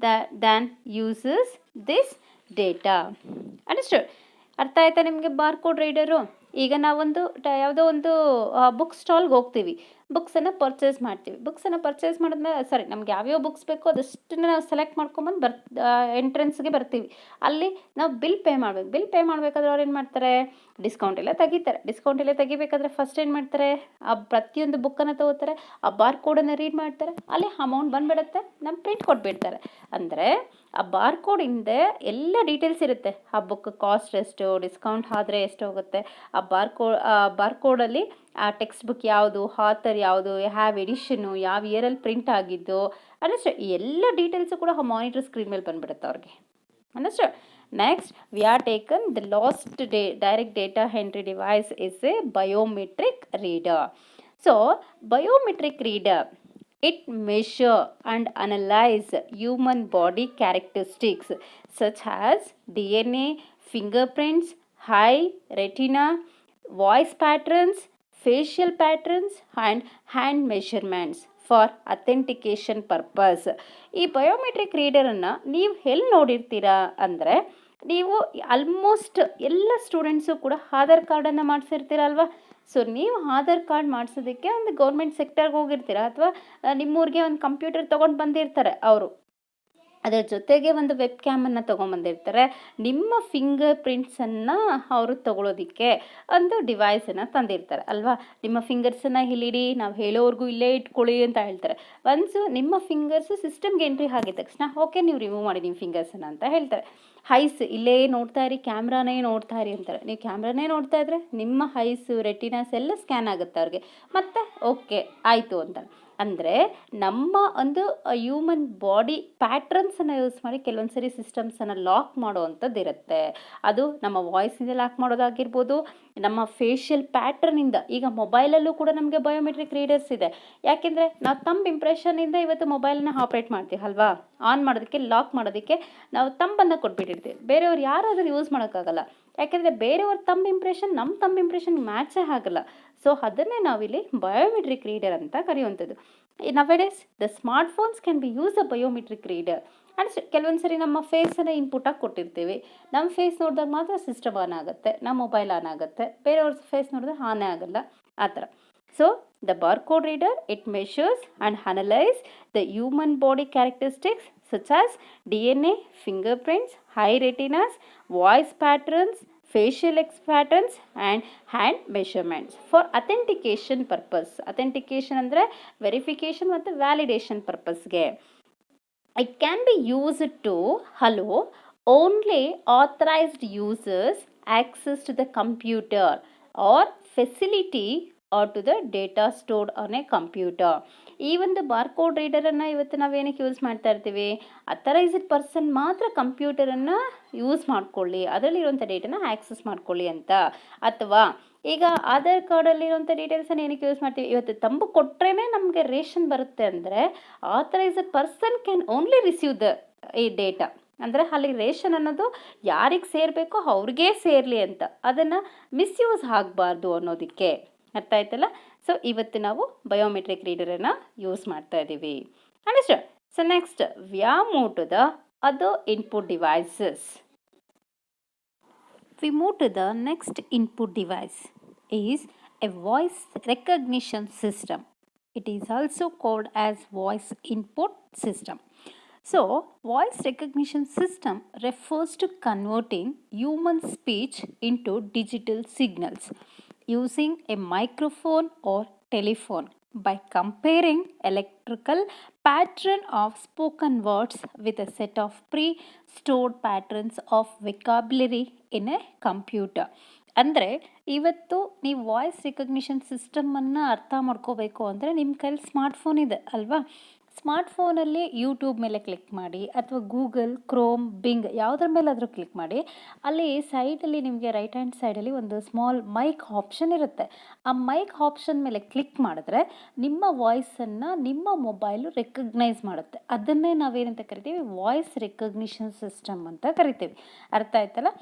then uses this data. Understand? ಅರ್ಥ ಆಯ್ತಾ ನಿಮಗೆ ಬಾರ್ಕೋಡ್ ರೀಡರು? ಈಗ ನಾವೊಂದು ಯಾವುದೋ ಒಂದು ಬುಕ್ ಸ್ಟಾಲ್ಗೆ ಹೋಗ್ತೀವಿ, ಬುಕ್ಸನ್ನು ಪರ್ಚೇಸ್ ಮಾಡ್ತೀವಿ. ಬುಕ್ಸನ್ನು ಪರ್ಚೇಸ್ ಮಾಡಿದ್ಮೇಲೆ ನಮ್ಗೆ ಯಾವ್ಯಾವ ಬುಕ್ಸ್ ಬೇಕೋ ಅದಷ್ಟನ್ನು ನಾವು ಸೆಲೆಕ್ಟ್ ಮಾಡ್ಕೊಂಬಂದು ಎಂಟ್ರೆನ್ಸ್ಗೆ ಬರ್ತೀವಿ. ಅಲ್ಲಿ ನಾವು ಬಿಲ್ ಪೇ ಮಾಡಬೇಕು. ಬಿಲ್ ಪೇ ಮಾಡಬೇಕಾದ್ರೆ ಅವ್ರು ಏನು ಮಾಡ್ತಾರೆ, ಡಿಸ್ಕೌಂಟ್ ಎಲ್ಲ ತೆಗಿತಾರೆ. ಡಿಸ್ಕೌಂಟ್ ಎಲ್ಲ ತೆಗಿಬೇಕಾದ್ರೆ ಫಸ್ಟ್ ಏನು ಮಾಡ್ತಾರೆ, ಆ ಪ್ರತಿಯೊಂದು ಬುಕ್ಕನ್ನು ತೊಗೋತಾರೆ, ಆ ಬಾರ್ಕೋಡನ್ನು ರೀಡ್ ಮಾಡ್ತಾರೆ, ಅಲ್ಲಿ ಅಮೌಂಟ್ ಬಂದುಬಿಡುತ್ತೆ, ನಮ್ಮ ಪ್ರಿಂಟ್ ಕೊಟ್ಬಿಡ್ತಾರೆ. ಅಂದರೆ ಆ ಬಾರ್ಕೋಡಿಂದ ಎಲ್ಲ ಡೀಟೇಲ್ಸ್ ಇರುತ್ತೆ. ಆ ಬುಕ್ ಕಾಸ್ಟ್ ಎಷ್ಟು, ಡಿಸ್ಕೌಂಟ್ ಆದರೆ ಎಷ್ಟು ಹೋಗುತ್ತೆ, ಆ ಬಾರ್ಕೋಡಲ್ಲಿ ಆ ಟೆಕ್ಸ್ಟ್ ಬುಕ್ ಯಾವುದು, ಆಥರ್ ಯಾವುದು, ಹ್ಯಾವ್ ಎಡಿಷನ್ನು, ಯಾವ ಇಯರಲ್ಲಿ ಪ್ರಿಂಟ್ ಆಗಿದ್ದು, ಅಂಡರ್ಸ್ಟ್ಯಾಂಡ್? ಈ ಎಲ್ಲ ಡೀಟೇಲ್ಸು ಕೂಡ ಆ ಮಾನಿಟರ್ ಸ್ಕ್ರೀನ್ ಮೇಲೆ ಬಂದುಬಿಡುತ್ತೆ ಅವ್ರಿಗೆ. Understand? Next we are taken the last direct data entry device is A biometric reader. So biometric reader, it measure and analyze human body characteristics such as DNA, fingerprints, eye, retina, voice patterns, facial patterns and hand measurements for authentication purpose. ಈ biometric ರೀಡರನ್ನು ನೀವು ಎಲ್ಲಿ ನೋಡಿರ್ತೀರಾ ಅಂದರೆ, ನೀವು almost ಎಲ್ಲ students ಕೂಡ ಆಧಾರ್ ಕಾರ್ಡನ್ನು ಮಾಡಿಸಿರ್ತೀರಲ್ವ. So ನೀವು ಆಧಾರ್ ಕಾರ್ಡ್ ಮಾಡಿಸೋದಕ್ಕೆ ಒಂದು ಗೌರ್ಮೆಂಟ್ ಸೆಕ್ಟರ್ಗೆ ಹೋಗಿರ್ತೀರ, ಅಥವಾ ನಿಮ್ಮೂರಿಗೆ ಒಂದು ಕಂಪ್ಯೂಟರ್ ತೊಗೊಂಡು ಬಂದಿರ್ತಾರೆ ಅವರು. ಅದರ ಜೊತೆಗೆ ಒಂದು ವೆಬ್ ಕ್ಯಾಮನ್ನು ತೊಗೊಂಬಂದಿರ್ತಾರೆ. ನಿಮ್ಮ ಫಿಂಗರ್ ಪ್ರಿಂಟ್ಸನ್ನು ಅವರು ತೊಗೊಳೋದಕ್ಕೆ ಒಂದು ಡಿವೈಸನ್ನು ತಂದಿರ್ತಾರೆ ಅಲ್ವಾ. ನಿಮ್ಮ ಫಿಂಗರ್ಸನ್ನು ಇಲ್ಲಿಡಿ, ನಾವು ಹೇಳೋವರೆಗೂ ಇಲ್ಲೇ ಇಟ್ಕೊಳ್ಳಿ ಅಂತ ಹೇಳ್ತಾರೆ. ಒನ್ಸು ನಿಮ್ಮ ಫಿಂಗರ್ಸು ಸಿಸ್ಟಮ್ಗೆ ಎಂಟ್ರಿ ಆಗಿದ ತಕ್ಷಣ ಓಕೆ ನೀವು ರಿಮೂವ್ ಮಾಡಿ ನಿಮ್ಮ ಫಿಂಗರ್ಸನ್ನು ಅಂತ ಹೇಳ್ತಾರೆ. ಹೈಸ್ ಇಲ್ಲೇ ನೋಡ್ತಾ ಇರಿ, ಕ್ಯಾಮ್ರಾನೇ ನೋಡ್ತಾ ಇರಿ ಅಂತಾರೆ. ನೀವು ಕ್ಯಾಮ್ರಾನೇ ನೋಡ್ತಾ ಇದ್ರೆ ನಿಮ್ಮ ಹೈಸು, ರೆಟಿನಾಸ್ ಎಲ್ಲ ಸ್ಕ್ಯಾನ್ ಆಗುತ್ತೆ ಅವ್ರಿಗೆ, ಮತ್ತೆ ಓಕೆ ಆಯಿತು ಅಂತಾರೆ. ಅಂದರೆ ನಮ್ಮ ಒಂದು ಹ್ಯೂಮನ್ ಬಾಡಿ ಪ್ಯಾಟ್ರನ್ಸನ್ನು ಯೂಸ್ ಮಾಡಿ ಕೆಲವೊಂದು ಸರಿ ಸಿಸ್ಟಮ್ಸನ್ನು ಲಾಕ್ ಮಾಡೋವಂಥದ್ದು ಇರುತ್ತೆ. ಅದು ನಮ್ಮ ವಾಯ್ಸಿಂದ ಲಾಕ್ ಮಾಡೋದಾಗಿರ್ಬೋದು, ನಮ್ಮ ಫೇಶಿಯಲ್ ಪ್ಯಾಟ್ರನಿಂದ. ಈಗ ಮೊಬೈಲಲ್ಲೂ ಕೂಡ ನಮಗೆ ಬಯೋಮೆಟ್ರಿಕ್ ರೀಡರ್ಸ್ ಇದೆ. ಯಾಕೆಂದರೆ ನಾವು ತಂಬ್ ಇಂಪ್ರೆಷನಿಂದ ಇವತ್ತು ಮೊಬೈಲನ್ನ ಆಪ್ರೇಟ್ ಮಾಡ್ತೀವಿ ಅಲ್ವಾ. ಆನ್ ಮಾಡೋದಕ್ಕೆ, ಲಾಕ್ ಮಾಡೋದಕ್ಕೆ ನಾವು ತಂಬನ್ನು ಕೊಟ್ಬಿಟ್ಟಿರ್ತೀವಿ. ಬೇರೆಯವ್ರು ಯಾರು ಅದನ್ನು ಯೂಸ್ ಮಾಡೋಕ್ಕಾಗಲ್ಲ. ಯಾಕೆಂದರೆ ಬೇರೆಯವ್ರ ತಂಬ್ ಇಂಪ್ರೆಷನ್ ನಮ್ಮ ತಂಬ್ ಇಂಪ್ರೆಷನ್ ಮ್ಯಾಚೇ ಆಗಲ್ಲ. ಸೊ ಅದನ್ನೇ ನಾವಿಲ್ಲಿ ಬಯೋಮೆಟ್ರಿಕ್ ರೀಡರ್ ಅಂತ ಕರೆಯುವಂಥದ್ದು. Nowadays the smart phones can be use a biometric reader. And ಕೆಲವೊಂದು ಸರಿ ನಮ್ಮ ಫೇಸನ್ನು ಇನ್ಪುಟಾಗಿ ಕೊಟ್ಟಿರ್ತೀವಿ. ನಮ್ಮ ಫೇಸ್ ನೋಡಿದಾಗ ಮಾತ್ರ ಸಿಸ್ಟಮ್ ಆನ್ ಆಗುತ್ತೆ, ನಮ್ಮ ಮೊಬೈಲ್ ಆನ್ ಆಗುತ್ತೆ. ಬೇರೆಯವ್ರ ಫೇಸ್ ನೋಡಿದ್ರೆ ಆನೇ ಆಗಲ್ಲ, ಆ ಥರ. So the barcode reader, it measures and analyzes the human body characteristics such as DNA, fingerprints, eye retinas, voice patterns, facial patterns and hand measurements for authentication purpose. Authentication ಅಂದರೆ verification ಮತ್ತು validation purposeಗೆ. It can be used to allow only authorized users access to the computer or facility or to the data stored on a computer. ಈ ಒಂದು barcode ರೀಡರನ್ನು ಇವತ್ತು ನಾವೇನಕ್ಕೆ use ಮಾಡ್ತಾ ಇರ್ತೀವಿ, authorised person ಮಾತ್ರ ಕಂಪ್ಯೂಟರನ್ನು use ಮಾಡ್ಕೊಳ್ಳಿ, ಅದರಲ್ಲಿರುವಂಥ ಡೇಟಾನ access ಮಾಡ್ಕೊಳ್ಳಿ ಅಂತ. ಅಥವಾ ಈಗ ಆಧಾರ್ ಕಾರ್ಡಲ್ಲಿರುವಂಥ ಡೀಟೇಲ್ಸನ್ನು ಏನಕ್ಕೆ ಯೂಸ್ ಮಾಡ್ತೀವಿ, ಇವತ್ತು ತಂಬು ಕೊಟ್ಟರೆ ನಮಗೆ ರೇಷನ್ ಬರುತ್ತೆ ಅಂದರೆ authorised person can only receive the ಈ ಡೇಟಾ. ಅಂದರೆ ಅಲ್ಲಿ ರೇಷನ್ ಅನ್ನೋದು ಯಾರಿಗೆ ಸೇರಬೇಕೋ ಅವ್ರಿಗೇ ಸೇರಲಿ ಅಂತ, ಅದನ್ನು ಮಿಸ್ಯೂಸ್ ಆಗಬಾರ್ದು ಅನ್ನೋದಕ್ಕೆ. ಅರ್ಥ ಆಯ್ತಲ್ಲ? ಸೊ ಇವತ್ತು ನಾವು ಬಯೋಮೆಟ್ರಿಕ್ ರೀಡರನ್ನು ಯೂಸ್ ಮಾಡ್ತಾ ಇದ್ದೀವಿ. Understand? So next we are move to the other input devices. We move to the next input device is a voice recognition system. It is also called as voice input system. So, voice recognition system refers to converting human speech into digital signals using a microphone or telephone by comparing electrical pattern of spoken words with a set of pre-stored patterns of vocabulary in a computer. ಅಂದರೆ ಇವತ್ತು ನೀವು voice recognition ಸಿಸ್ಟಮನ್ನು ಅರ್ಥ ಮಾಡ್ಕೋಬೇಕು ಅಂದರೆ ನಿಮ್ಮ ಕೈಲಿ smartphone ಇದೆ ಅಲ್ವಾ? ಸ್ಮಾರ್ಟ್ಫೋನಲ್ಲಿ ಯೂಟ್ಯೂಬ್ ಮೇಲೆ ಕ್ಲಿಕ್ ಮಾಡಿ ಅಥವಾ ಗೂಗಲ್, ಕ್ರೋಮ್, ಬಿಂಗ್ ಯಾವುದ್ರ ಮೇಲಾದರೂ ಕ್ಲಿಕ್ ಮಾಡಿ. ಅಲ್ಲಿ ಸೈಡಲ್ಲಿ ನಿಮಗೆ ರೈಟ್ ಹ್ಯಾಂಡ್ ಸೈಡಲ್ಲಿ ಒಂದು ಸ್ಮಾಲ್ ಮೈಕ್ ಆಪ್ಷನ್ ಇರುತ್ತೆ. ಆ ಮೈಕ್ ಆಪ್ಷನ್ ಮೇಲೆ ಕ್ಲಿಕ್ ಮಾಡಿದ್ರೆ ನಿಮ್ಮ ವಾಯ್ಸನ್ನು ನಿಮ್ಮ ಮೊಬೈಲು ರೆಕಗ್ನೈಸ್ ಮಾಡುತ್ತೆ. ಅದನ್ನೇ ನಾವೇನಂತ ಕರಿತೀವಿ? ವಾಯ್ಸ್ ರೆಕಗ್ನಿಷನ್ ಸಿಸ್ಟಮ್ ಅಂತ ಕರಿತೀವಿ. ಅರ್ಥ ಆಯ್ತಲ್ಲ?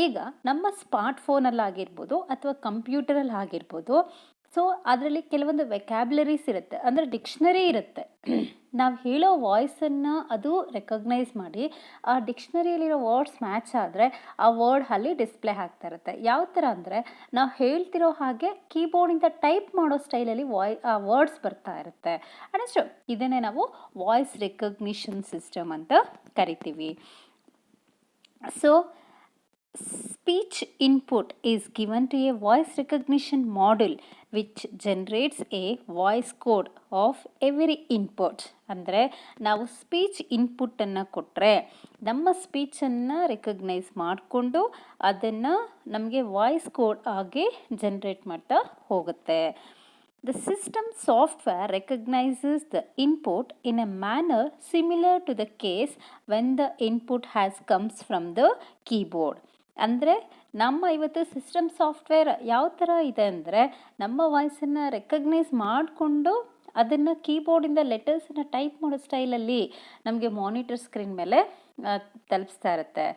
ಈಗ ನಮ್ಮ ಸ್ಮಾರ್ಟ್ಫೋನಲ್ಲಾಗಿರ್ಬೋದು ಅಥವಾ ಕಂಪ್ಯೂಟರಲ್ಲಿ ಆಗಿರ್ಬೋದು, ಸೊ ಅದರಲ್ಲಿ ಕೆಲವೊಂದು ವೆಕ್ಯಾಬ್ಲರೀಸ್ ಇರುತ್ತೆ, ಅಂದರೆ ಡಿಕ್ಷನರಿ ಇರುತ್ತೆ. ನಾವು ಹೇಳೋ ವಾಯ್ಸನ್ನು ಅದು ರೆಕಗ್ನೈಸ್ ಮಾಡಿ ಆ ಡಿಕ್ಷನರಿಯಲ್ಲಿರೋ ವರ್ಡ್ಸ್ ಮ್ಯಾಚ್ ಆದರೆ ಆ ವರ್ಡ್ ಅಲ್ಲಿ ಡಿಸ್ಪ್ಲೇ ಆಗ್ತಾ ಇರುತ್ತೆ. ಯಾವ ಥರ ಅಂದರೆ ನಾವು ಹೇಳ್ತಿರೋ ಹಾಗೆ ಕೀಬೋರ್ಡಿಂದ ಟೈಪ್ ಮಾಡೋ ಸ್ಟೈಲಲ್ಲಿ ಆ ವರ್ಡ್ಸ್ ಬರ್ತಾ ಇರುತ್ತೆ. ಅಷ್ಟು ಇದನ್ನೇ ನಾವು ವಾಯ್ಸ್ ರೆಕಗ್ನಿಷನ್ ಸಿಸ್ಟಮ್ ಅಂತ ಕರಿತೀವಿ. So speech input is given to a voice recognition module which generates a voice code of every input. ಅಂದರೆ ನಾವು ಸ್ಪೀಚ್ ಇನ್ಪುಟ್ಟನ್ನು ಕೊಟ್ಟರೆ ನಮ್ಮ ಸ್ಪೀಚನ್ನು ರೆಕಗ್ನೈಸ್ ಮಾಡಿಕೊಂಡು ಅದನ್ನು ನಮಗೆ ವಾಯ್ಸ್ ಕೋಡ್ ಆಗಿ ಜನ್ರೇಟ್ ಮಾಡ್ತಾ ಹೋಗುತ್ತೆ. The system software recognizes the input in a manner similar to the case when the input comes from the keyboard. ಅಂದರೆ ನಮ್ಮ ಇವತ್ತು ಸಿಸ್ಟಮ್ ಸಾಫ್ಟ್ವೇರ್ ಯಾವ ಥರ ಇದೆ ಅಂದರೆ ನಮ್ಮ ವಾಯ್ಸನ್ನು ರೆಕಗ್ನೈಸ್ ಮಾಡಿಕೊಂಡು ಅದನ್ನು ಕೀಬೋರ್ಡಿಂದ ಲೆಟರ್ಸನ್ನು ಟೈಪ್ ಮಾಡೋ ಸ್ಟೈಲಲ್ಲಿ ನಮಗೆ ಮಾನಿಟರ್ ಸ್ಕ್ರೀನ್ ಮೇಲೆ ತಲುಪಿಸ್ತಾ ಇರುತ್ತೆ.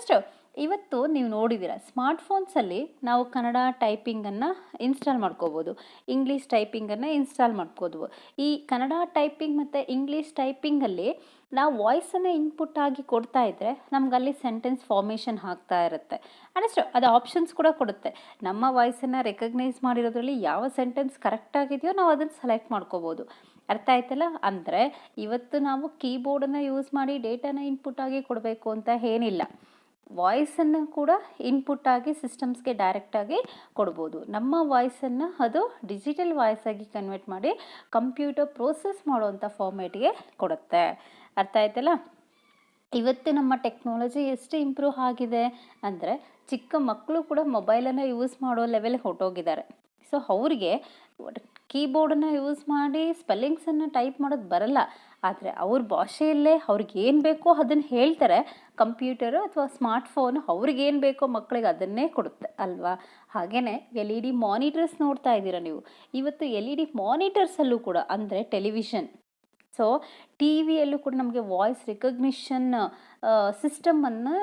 ಅಷ್ಟು ಇವತ್ತು ನೀವು ನೋಡಿದ್ದೀರ ಸ್ಮಾರ್ಟ್ಫೋನ್ಸಲ್ಲಿ ನಾವು ಕನ್ನಡ ಟೈಪಿಂಗನ್ನು ಇನ್ಸ್ಟಾಲ್ ಮಾಡ್ಕೋಬೋದು, ಇಂಗ್ಲೀಷ್ ಟೈಪಿಂಗನ್ನು ಇನ್ಸ್ಟಾಲ್ ಮಾಡ್ಕೋದು. ಈ ಕನ್ನಡ ಟೈಪಿಂಗ್ ಮತ್ತು ಇಂಗ್ಲೀಷ್ ಟೈಪಿಂಗಲ್ಲಿ ನಾವು ವಾಯ್ಸನ್ನು ಇನ್ಪುಟ್ ಆಗಿ ಕೊಡ್ತಾ ಇದ್ದರೆ ನಮಗಲ್ಲಿ ಸೆಂಟೆನ್ಸ್ ಫಾರ್ಮೇಷನ್ ಆಗ್ತಾ ಇರುತ್ತೆ. ಅಷ್ಟು ಅದು ಆಪ್ಷನ್ಸ್ ಕೂಡ ಕೊಡುತ್ತೆ. ನಮ್ಮ ವಾಯ್ಸನ್ನು ರೆಕಗ್ನೈಸ್ ಮಾಡಿರೋದ್ರಲ್ಲಿ ಯಾವ ಸೆಂಟೆನ್ಸ್ ಕರೆಕ್ಟಾಗಿದೆಯೋ ನಾವು ಅದನ್ನು ಸೆಲೆಕ್ಟ್ ಮಾಡ್ಕೋಬೋದು. ಅರ್ಥ ಆಯ್ತಲ್ಲ? ಅಂದರೆ ಇವತ್ತು ನಾವು ಕೀಬೋರ್ಡನ್ನು ಯೂಸ್ ಮಾಡಿ ಡೇಟಾನ ಇನ್ಪುಟ್ ಆಗಿ ಕೊಡಬೇಕು ಅಂತ ಏನಿಲ್ಲ. ವಾಯ್ಸನ್ನು ಕೂಡ ಇನ್ಪುಟ್ ಆಗಿ ಸಿಸ್ಟಮ್ಸ್ಗೆ ಡೈರೆಕ್ಟಾಗಿ ಕೊಡ್ಬೋದು. ನಮ್ಮ ವಾಯ್ಸನ್ನು ಅದು ಡಿಜಿಟಲ್ ವಾಯ್ಸಾಗಿ ಕನ್ವರ್ಟ್ ಮಾಡಿ ಕಂಪ್ಯೂಟರ್ ಪ್ರೋಸೆಸ್ ಮಾಡುವಂಥ ಫಾರ್ಮೇಟ್ಗೆ ಕೊಡುತ್ತೆ. ಅರ್ಥ ಆಯ್ತಲ್ಲ? ಇವತ್ತು ನಮ್ಮ ಟೆಕ್ನಾಲಜಿ ಎಷ್ಟು ಇಂಪ್ರೂವ್ ಆಗಿದೆ ಅಂದರೆ ಚಿಕ್ಕ ಮಕ್ಕಳು ಕೂಡ ಮೊಬೈಲನ್ನು ಯೂಸ್ ಮಾಡೋ ಲೆವೆಲ್ಗೆ ಹೊರಟೋಗಿದ್ದಾರೆ. ಸೊ ಅವ್ರಿಗೆ ಕೀಬೋರ್ಡನ್ನು ಯೂಸ್ ಮಾಡಿ ಸ್ಪೆಲ್ಲಿಂಗ್ಸನ್ನು ಟೈಪ್ ಮಾಡೋದು ಬರಲ್ಲ, ಆದರೆ ಅವ್ರ ಭಾಷೆಯಲ್ಲೇ ಅವ್ರಿಗೆ ಏನು ಬೇಕೋ ಅದನ್ನು ಹೇಳ್ತಾರೆ. ಕಂಪ್ಯೂಟರು ಅಥವಾ ಸ್ಮಾರ್ಟ್ಫೋನ್ ಅವ್ರಿಗೇನು ಬೇಕೋ ಮಕ್ಕಳಿಗೆ ಅದನ್ನೇ ಕೊಡುತ್ತೆ ಅಲ್ವಾ? ಹಾಗೆಯೇ LED ಮಾನಿಟರ್ಸ್ ನೋಡ್ತಾ ಇದ್ದೀರಾ ನೀವು. ಇವತ್ತು LED ಮಾನಿಟರ್ಸಲ್ಲೂ ಕೂಡ ಅಂದರೆ ಟೆಲಿವಿಷನ್, ಸೊ ಟಿ ವಿಯಲ್ಲೂ ಕೂಡ ನಮಗೆ ವಾಯ್ಸ್ ರಿಕಗ್ನಿಷನ್ ಸಿಸ್ಟಮನ್ನು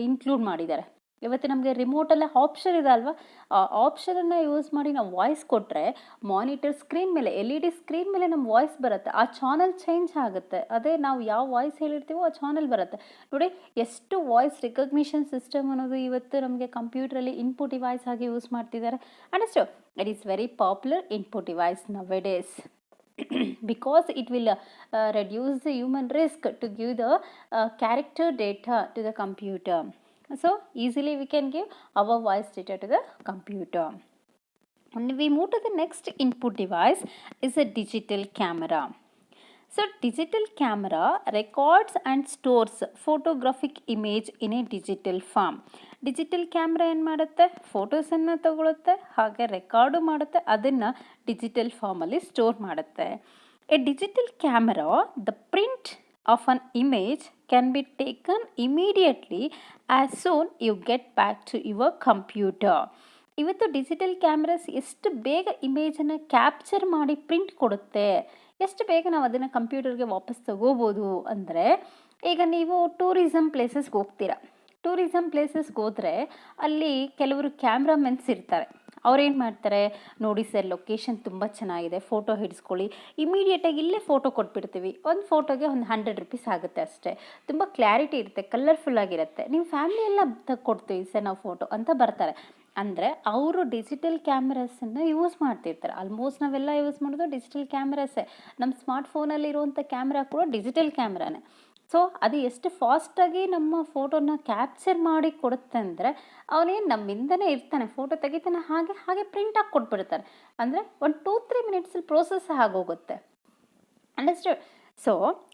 ಇನ್ಕ್ಲೂಡ್ ಮಾಡಿದ್ದಾರೆ. ಇವತ್ತು ನಮಗೆ ರಿಮೋಟಲ್ಲೇ ಆಪ್ಷನ್ ಇದೆ ಅಲ್ವಾ? ಆ ಆಪ್ಷನನ್ನು ಯೂಸ್ ಮಾಡಿ ನಾವು ವಾಯ್ಸ್ ಕೊಟ್ಟರೆ ಮಾನಿಟರ್ ಸ್ಕ್ರೀನ್ ಮೇಲೆ LED ಸ್ಕ್ರೀನ್ ಮೇಲೆ ನಮ್ಮ ವಾಯ್ಸ್ ಬರುತ್ತೆ. ಆ ಚಾನಲ್ ಚೇಂಜ್ ಆಗುತ್ತೆ. ಅದೇ ನಾವು ಯಾವ ವಾಯ್ಸ್ ಹೇಳಿರ್ತೀವೋ ಆ ಚಾನಲ್ ಬರುತ್ತೆ. ನೋಡಿ ಎಷ್ಟು ವಾಯ್ಸ್ ರಿಕಗ್ನಿಷನ್ ಸಿಸ್ಟಮ್ ಅನ್ನೋದು ಇವತ್ತು ನಮಗೆ ಕಂಪ್ಯೂಟ್ರಲ್ಲಿ ಇನ್ಪುಟ್ ಡಿವೈಸ್ ಆಗಿ ಯೂಸ್ ಮಾಡ್ತಿದ್ದಾರೆ. And it is very popular input device nowadays. Because it will reduce the human risk to give the character data to the computer. So easily we can give our voice data to the computer. And we move to the next input device is a digital camera. So digital camera records and stores photographic image in a digital form. Digital camera ಏನು ಮಾಡುತ್ತೆ? ಫೋಟೋಸನ್ನು ತಗೊಳುತ್ತೆ, ಹಾಗೆ record ಮಾಡುತ್ತೆ, ಅದನ್ನು digital ಫಾರ್ಮಲ್ಲಿ store ಮಾಡುತ್ತೆ. A digital camera the print of an image can be taken immediately as soon you get back to your computer. ಇವತ್ತು digital cameras ಎಷ್ಟು ಬೇಗ ಇಮೇಜನ್ನು ಕ್ಯಾಪ್ಚರ್ ಮಾಡಿ ಪ್ರಿಂಟ್ ಕೊಡುತ್ತೆ, ಎಷ್ಟು ಬೇಗ ನಾವು ಅದನ್ನು ಕಂಪ್ಯೂಟರ್ಗೆ ವಾಪಸ್ ತಗೋಬೋದು ಅಂದರೆ, ಈಗ ನೀವು ಟೂರಿಸಮ್ ಪ್ಲೇಸಸ್ಗೆ ಹೋಗ್ತೀರಾ. ಟೂರಿಸಮ್ ಪ್ಲೇಸಸ್ಗೆ ಹೋದರೆ ಅಲ್ಲಿ ಕೆಲವರು ಕ್ಯಾಮ್ರಾಮೆನ್ಸ್ ಇರ್ತಾರೆ. ಅವ್ರೇನು ಮಾಡ್ತಾರೆ, ನೋಡಿ ಸರ್ ಲೊಕೇಶನ್ ತುಂಬ ಚೆನ್ನಾಗಿದೆ, ಫೋಟೋ ಹಿಡಿಸ್ಕೊಳ್ಳಿ, ಇಮಿಡಿಯೇಟಾಗಿ ಇಲ್ಲೇ ಫೋಟೋ ಕೊಟ್ಬಿಡ್ತೀವಿ. ಒಂದು ಫೋಟೋಗೆ ಒಂದು 100 ರುಪೀಸ್ ಆಗುತ್ತೆ ಅಷ್ಟೇ. ತುಂಬ ಕ್ಲಾರಿಟಿ ಇರುತ್ತೆ, ಕಲರ್ಫುಲ್ಲಾಗಿರುತ್ತೆ. ನೀವು ಫ್ಯಾಮಿಲಿ ಎಲ್ಲ ಕೊಡ್ತೀವಿ ಸರ್ ನಾವು ಫೋಟೋ ಅಂತ ಬರ್ತಾರೆ. ಅಂದರೆ ಅವರು ಡಿಜಿಟಲ್ ಕ್ಯಾಮ್ರಾಸನ್ನು ಯೂಸ್ ಮಾಡ್ತಿರ್ತಾರೆ. ಆಲ್ಮೋಸ್ಟ್ ನಾವೆಲ್ಲ ಯೂಸ್ ಮಾಡೋದು ಡಿಜಿಟಲ್ ಕ್ಯಾಮ್ರಾಸೇ. ನಮ್ಮ ಸ್ಮಾರ್ಟ್ ಫೋನಲ್ಲಿರುವಂಥ ಕ್ಯಾಮ್ರಾ ಕೂಡ ಡಿಜಿಟಲ್ ಕ್ಯಾಮ್ರಾನೇ. ಸೊ ಅದು ಎಷ್ಟು ಫಾಸ್ಟಾಗಿ ನಮ್ಮ ಫೋಟೋನ ಕ್ಯಾಪ್ಚರ್ ಮಾಡಿ ಕೊಡುತ್ತೆ ಅಂದರೆ, ಅವನೇನು ನಮ್ಮಿಂದನೇ ಇರ್ತಾನೆ, ಫೋಟೋ ತೆಗಿತಾನೆ, ಹಾಗೆ ಹಾಗೆ ಪ್ರಿಂಟಾಗಿ ಕೊಟ್ಬಿಡ್ತಾರೆ. ಅಂದರೆ ಒಂದು 2-3 ಮಿನಿಟ್ಸಲ್ಲಿ ಪ್ರೋಸೆಸ್ ಆಗೋಗುತ್ತೆ. ಅಂಡರ್ಸ್ಟ್ಯಾಂಡ್? ಸೊ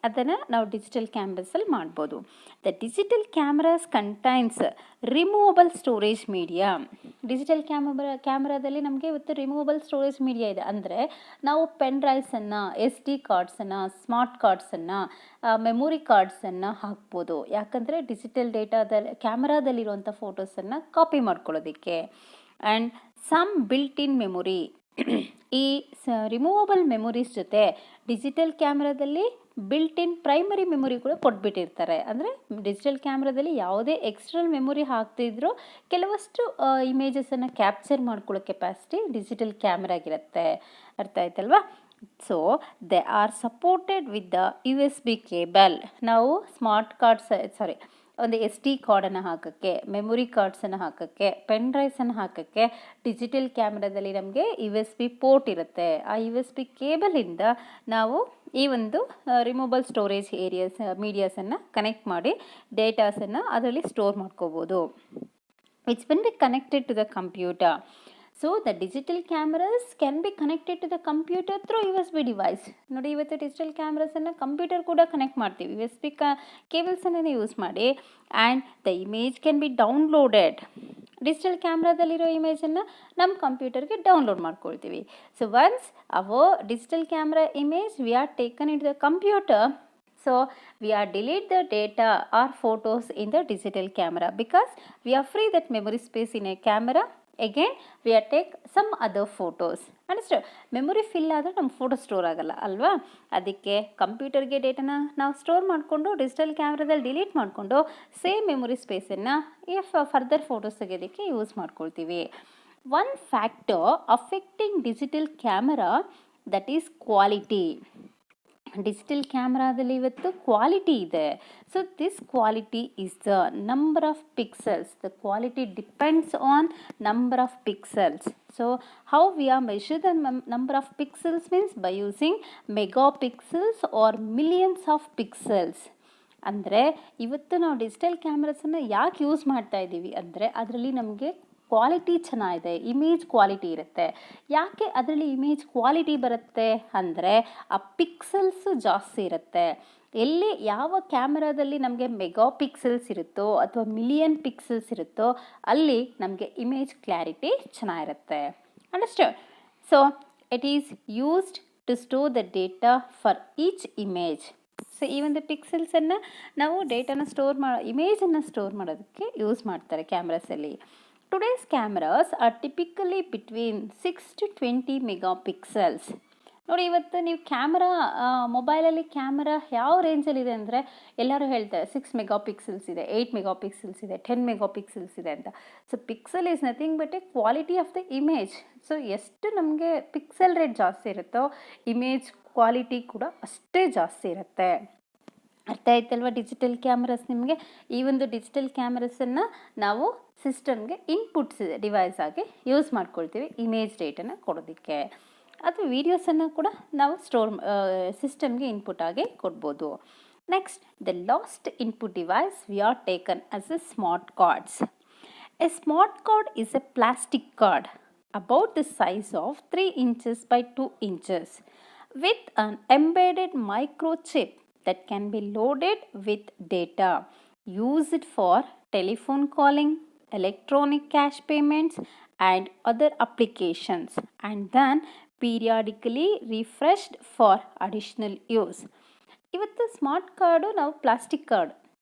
ಅದನ್ನು ನಾವು ಡಿಜಿಟಲ್ ಕ್ಯಾಮ್ರಾಸಲ್ಲಿ ಮಾಡ್ಬೋದು. The digital cameras contains removable storage media. Digital ಕ್ಯಾಮ್ರಾದಲ್ಲಿ ನಮಗೆ ಇವತ್ತು ರಿಮೂವಬಲ್ ಸ್ಟೋರೇಜ್ ಮೀಡಿಯಾ ಇದೆ. ಅಂದರೆ ನಾವು ಪೆನ್ ಡ್ರೈವ್ಸನ್ನು, SD ಕಾರ್ಡ್ಸನ್ನು, ಸ್ಮಾರ್ಟ್ ಕಾರ್ಡ್ಸನ್ನು, ಮೆಮೊರಿ ಕಾರ್ಡ್ಸನ್ನು ಹಾಕ್ಬೋದು. ಯಾಕಂದರೆ ಡಿಜಿಟಲ್ ಕ್ಯಾಮ್ರಾದಲ್ಲಿರುವಂಥ ಫೋಟೋಸನ್ನು ಕಾಪಿ ಮಾಡ್ಕೊಳ್ಳೋದಕ್ಕೆ. And some built in memory. ಈ ರಿಮೂವಬಲ್ ಮೆಮೊರೀಸ್ ಜೊತೆ ಡಿಜಿಟಲ್ ಕ್ಯಾಮ್ರಾದಲ್ಲಿ ಬಿಲ್ಟ್ ಇನ್ ಪ್ರೈಮರಿ ಮೆಮೊರಿ ಕೂಡ ಕೊಟ್ಬಿಟ್ಟಿರ್ತಾರೆ. ಅಂದರೆ ಡಿಜಿಟಲ್ ಕ್ಯಾಮ್ರಾದಲ್ಲಿ ಯಾವುದೇ ಎಕ್ಸ್ಟರ್ನಲ್ ಮೆಮೊರಿ ಹಾಕ್ತಿದ್ರು ಕೆಲವಷ್ಟು ಇಮೇಜಸನ್ನು ಕ್ಯಾಪ್ಚರ್ ಮಾಡ್ಕೊಳ್ಳೋ ಕೆಪಾಸಿಟಿ ಡಿಜಿಟಲ್ ಕ್ಯಾಮ್ರಾಗಿರುತ್ತೆ. ಅರ್ಥ ಆಯ್ತಲ್ವಾ? So they R supported with the USB cable. ನಾವು ಸ್ಮಾರ್ಟ್ ಕಾರ್ಡ್ಸ್ ಒಂದು SD ಕಾರ್ಡನ್ನು ಹಾಕೋಕ್ಕೆ, ಮೆಮೊರಿ ಕಾರ್ಡ್ಸನ್ನು ಹಾಕೋಕ್ಕೆ, ಪೆನ್ ಡ್ರೈವ್ಸನ್ನು ಹಾಕೋಕ್ಕೆ ಡಿಜಿಟಲ್ ಕ್ಯಾಮ್ರಾದಲ್ಲಿ ನಮಗೆ USB ಪೋರ್ಟ್ ಇರುತ್ತೆ. ಆ USB ಕೇಬಲಿಂದ ನಾವು ಈ ಒಂದು ರಿಮೂವಬಲ್ ಸ್ಟೋರೇಜ್ ಮೀಡಿಯಾಸನ್ನು ಕನೆಕ್ಟ್ ಮಾಡಿ ಡೇಟಾಸನ್ನು ಅದರಲ್ಲಿ ಸ್ಟೋರ್ ಮಾಡ್ಕೋಬೋದು. It's been be connected to the computer. So the digital cameras can be connected to the computer through USB device. ನೋಡಿ, ಇವತ್ತು ಡಿಜಿಟಲ್ ಕ್ಯಾಮ್ರಾಸನ್ನು ಕಂಪ್ಯೂಟರ್ ಕೂಡ ಕನೆಕ್ಟ್ ಮಾಡ್ತೀವಿ USB ಕೇಬಲ್ಸನ್ನೇ ಯೂಸ್ ಮಾಡಿ. And the image can be downloaded. Digital ಕ್ಯಾಮ್ರಾದಲ್ಲಿರೋ ಇಮೇಜನ್ನು ನಮ್ಮ ಕಂಪ್ಯೂಟರ್ಗೆ ಡೌನ್ಲೋಡ್ ಮಾಡ್ಕೊಳ್ತೀವಿ. So once our digital camera image we are taken in the computer, so we are delete the data or photos in the digital camera because we are free that memory space in a camera. Again we are take some other photos. Understand? Memory fill ಆದರೆ ನಮ್ಮ photo store ಆಗಲ್ಲ ಅಲ್ವಾ? ಅದಕ್ಕೆ ಕಂಪ್ಯೂಟರ್ಗೆ ಡೇಟಾನ ನಾವು store ಮಾಡಿಕೊಂಡು digital ಕ್ಯಾಮ್ರಾದಲ್ಲಿ delete ಮಾಡಿಕೊಂಡು ಸೇಮ್ ಮೆಮೊರಿ ಸ್ಪೇಸನ್ನು ಫರ್ದರ್ ಫೋಟೋಸ್ ತೆಗೆಯೋದಕ್ಕೆ ಯೂಸ್ ಮಾಡ್ಕೊಳ್ತೀವಿ. One factor affecting digital camera that is quality. Digital ಕ್ಯಾಮ್ರಾದಲ್ಲಿ ಇವತ್ತು ಕ್ವಾಲಿಟಿ ಇದೆ. So this quality is the number of pixels. The quality depends on number of pixels. So how we are measure the number of pixels means by using mega pixels or millions of pixels. ಅಂದರೆ ಇವತ್ತು ನಾವು digital ಕ್ಯಾಮ್ರಾಸನ್ನು ಯಾಕೆ use ಮಾಡ್ತಾ ಇದ್ದೀವಿ ಅಂದರೆ ಅದರಲ್ಲಿ ನಮಗೆ quality ಚೆನ್ನಾಗಿದೆ, ಇಮೇಜ್ ಕ್ವಾಲಿಟಿ ಇರುತ್ತೆ. ಯಾಕೆ ಅದರಲ್ಲಿ ಇಮೇಜ್ ಕ್ವಾಲಿಟಿ ಬರುತ್ತೆ ಅಂದರೆ ಆ ಪಿಕ್ಸೆಲ್ಸು ಜಾಸ್ತಿ ಇರುತ್ತೆ. ಎಲ್ಲಿ ಯಾವ ಕ್ಯಾಮ್ರಾದಲ್ಲಿ ನಮಗೆ ಮೆಗಾ ಪಿಕ್ಸೆಲ್ಸ್ ಇರುತ್ತೋ ಅಥವಾ ಮಿಲಿಯನ್ ಪಿಕ್ಸೆಲ್ಸ್ ಇರುತ್ತೋ ಅಲ್ಲಿ ನಮಗೆ ಇಮೇಜ್ ಕ್ಲಾರಿಟಿ ಚೆನ್ನಾಗಿರುತ್ತೆ. Understand? So it is used to store the data for each image. ಸೊ ಈ ಒಂದು ಪಿಕ್ಸೆಲ್ಸನ್ನು ನಾವು ಡೇಟಾನ ಇಮೇಜನ್ನು ಸ್ಟೋರ್ ಮಾಡೋದಕ್ಕೆ ಯೂಸ್ ಮಾಡ್ತಾರೆ ಕ್ಯಾಮ್ರಾಸಲ್ಲಿ. Today's cameras are typically between 6 to 20 megapixels. ನೋಡಿ, ಇವತ್ತು ನೀವು ಮೊಬೈಲಲ್ಲಿ ಕ್ಯಾಮ್ರಾ ಯಾವ ರೇಂಜಲ್ಲಿದೆ ಅಂದರೆ ಎಲ್ಲರೂ ಹೇಳ್ತಾರೆ 6 ಮೆಗಾಪಿಕ್ಸೆಲ್ಸ್ ಇದೆ, 8 ಮೆಗಾಪಿಕ್ಸೆಲ್ಸ್ ಇದೆ, 10 ಮೆಗಾಪಿಕ್ಸೆಲ್ಸ್ ಇದೆ ಅಂತ. So pixel is nothing but A quality of the image. So ಎಷ್ಟು ನಮಗೆ ಪಿಕ್ಸೆಲ್ ರೇಟ್ ಜಾಸ್ತಿ ಇರುತ್ತೋ ಇಮೇಜ್ ಕ್ವಾಲಿಟಿ ಕೂಡ ಅಷ್ಟೇ ಜಾಸ್ತಿ ಇರುತ್ತೆ. ಅರ್ಥ ಆಯ್ತಲ್ವ? ಡಿಜಿಟಲ್ ಕ್ಯಾಮ್ರಾಸ್ ನಿಮಗೆ ಈ ಒಂದು ಡಿಜಿಟಲ್ ಕ್ಯಾಮ್ರಾಸನ್ನು ನಾವು ಸಿಸ್ಟಮ್ಗೆ ಇನ್ಪುಟ್ಸ್ ಡಿವೈಸ್ ಆಗಿ ಯೂಸ್ ಮಾಡ್ಕೊಳ್ತೀವಿ ಇಮೇಜ್ ಡೇಟನ್ನು ಕೊಡೋದಕ್ಕೆ. ಅಥವಾ ವೀಡಿಯೋಸನ್ನು ಕೂಡ ನಾವು ಸಿಸ್ಟಮ್ಗೆ ಇನ್ಪುಟ್ ಆಗಿ ಕೊಡ್ಬೋದು. Next, the last input device V are taken as A smart cards. A smart card is A plastic card about the size of 3 inches by 2 inches with an embedded microchip that can be loaded with data. Use it for telephone calling, electronic cash payments and other applications, and then periodically refreshed for additional use. ಇವತ್ತು smart card ನಾವು plastic card,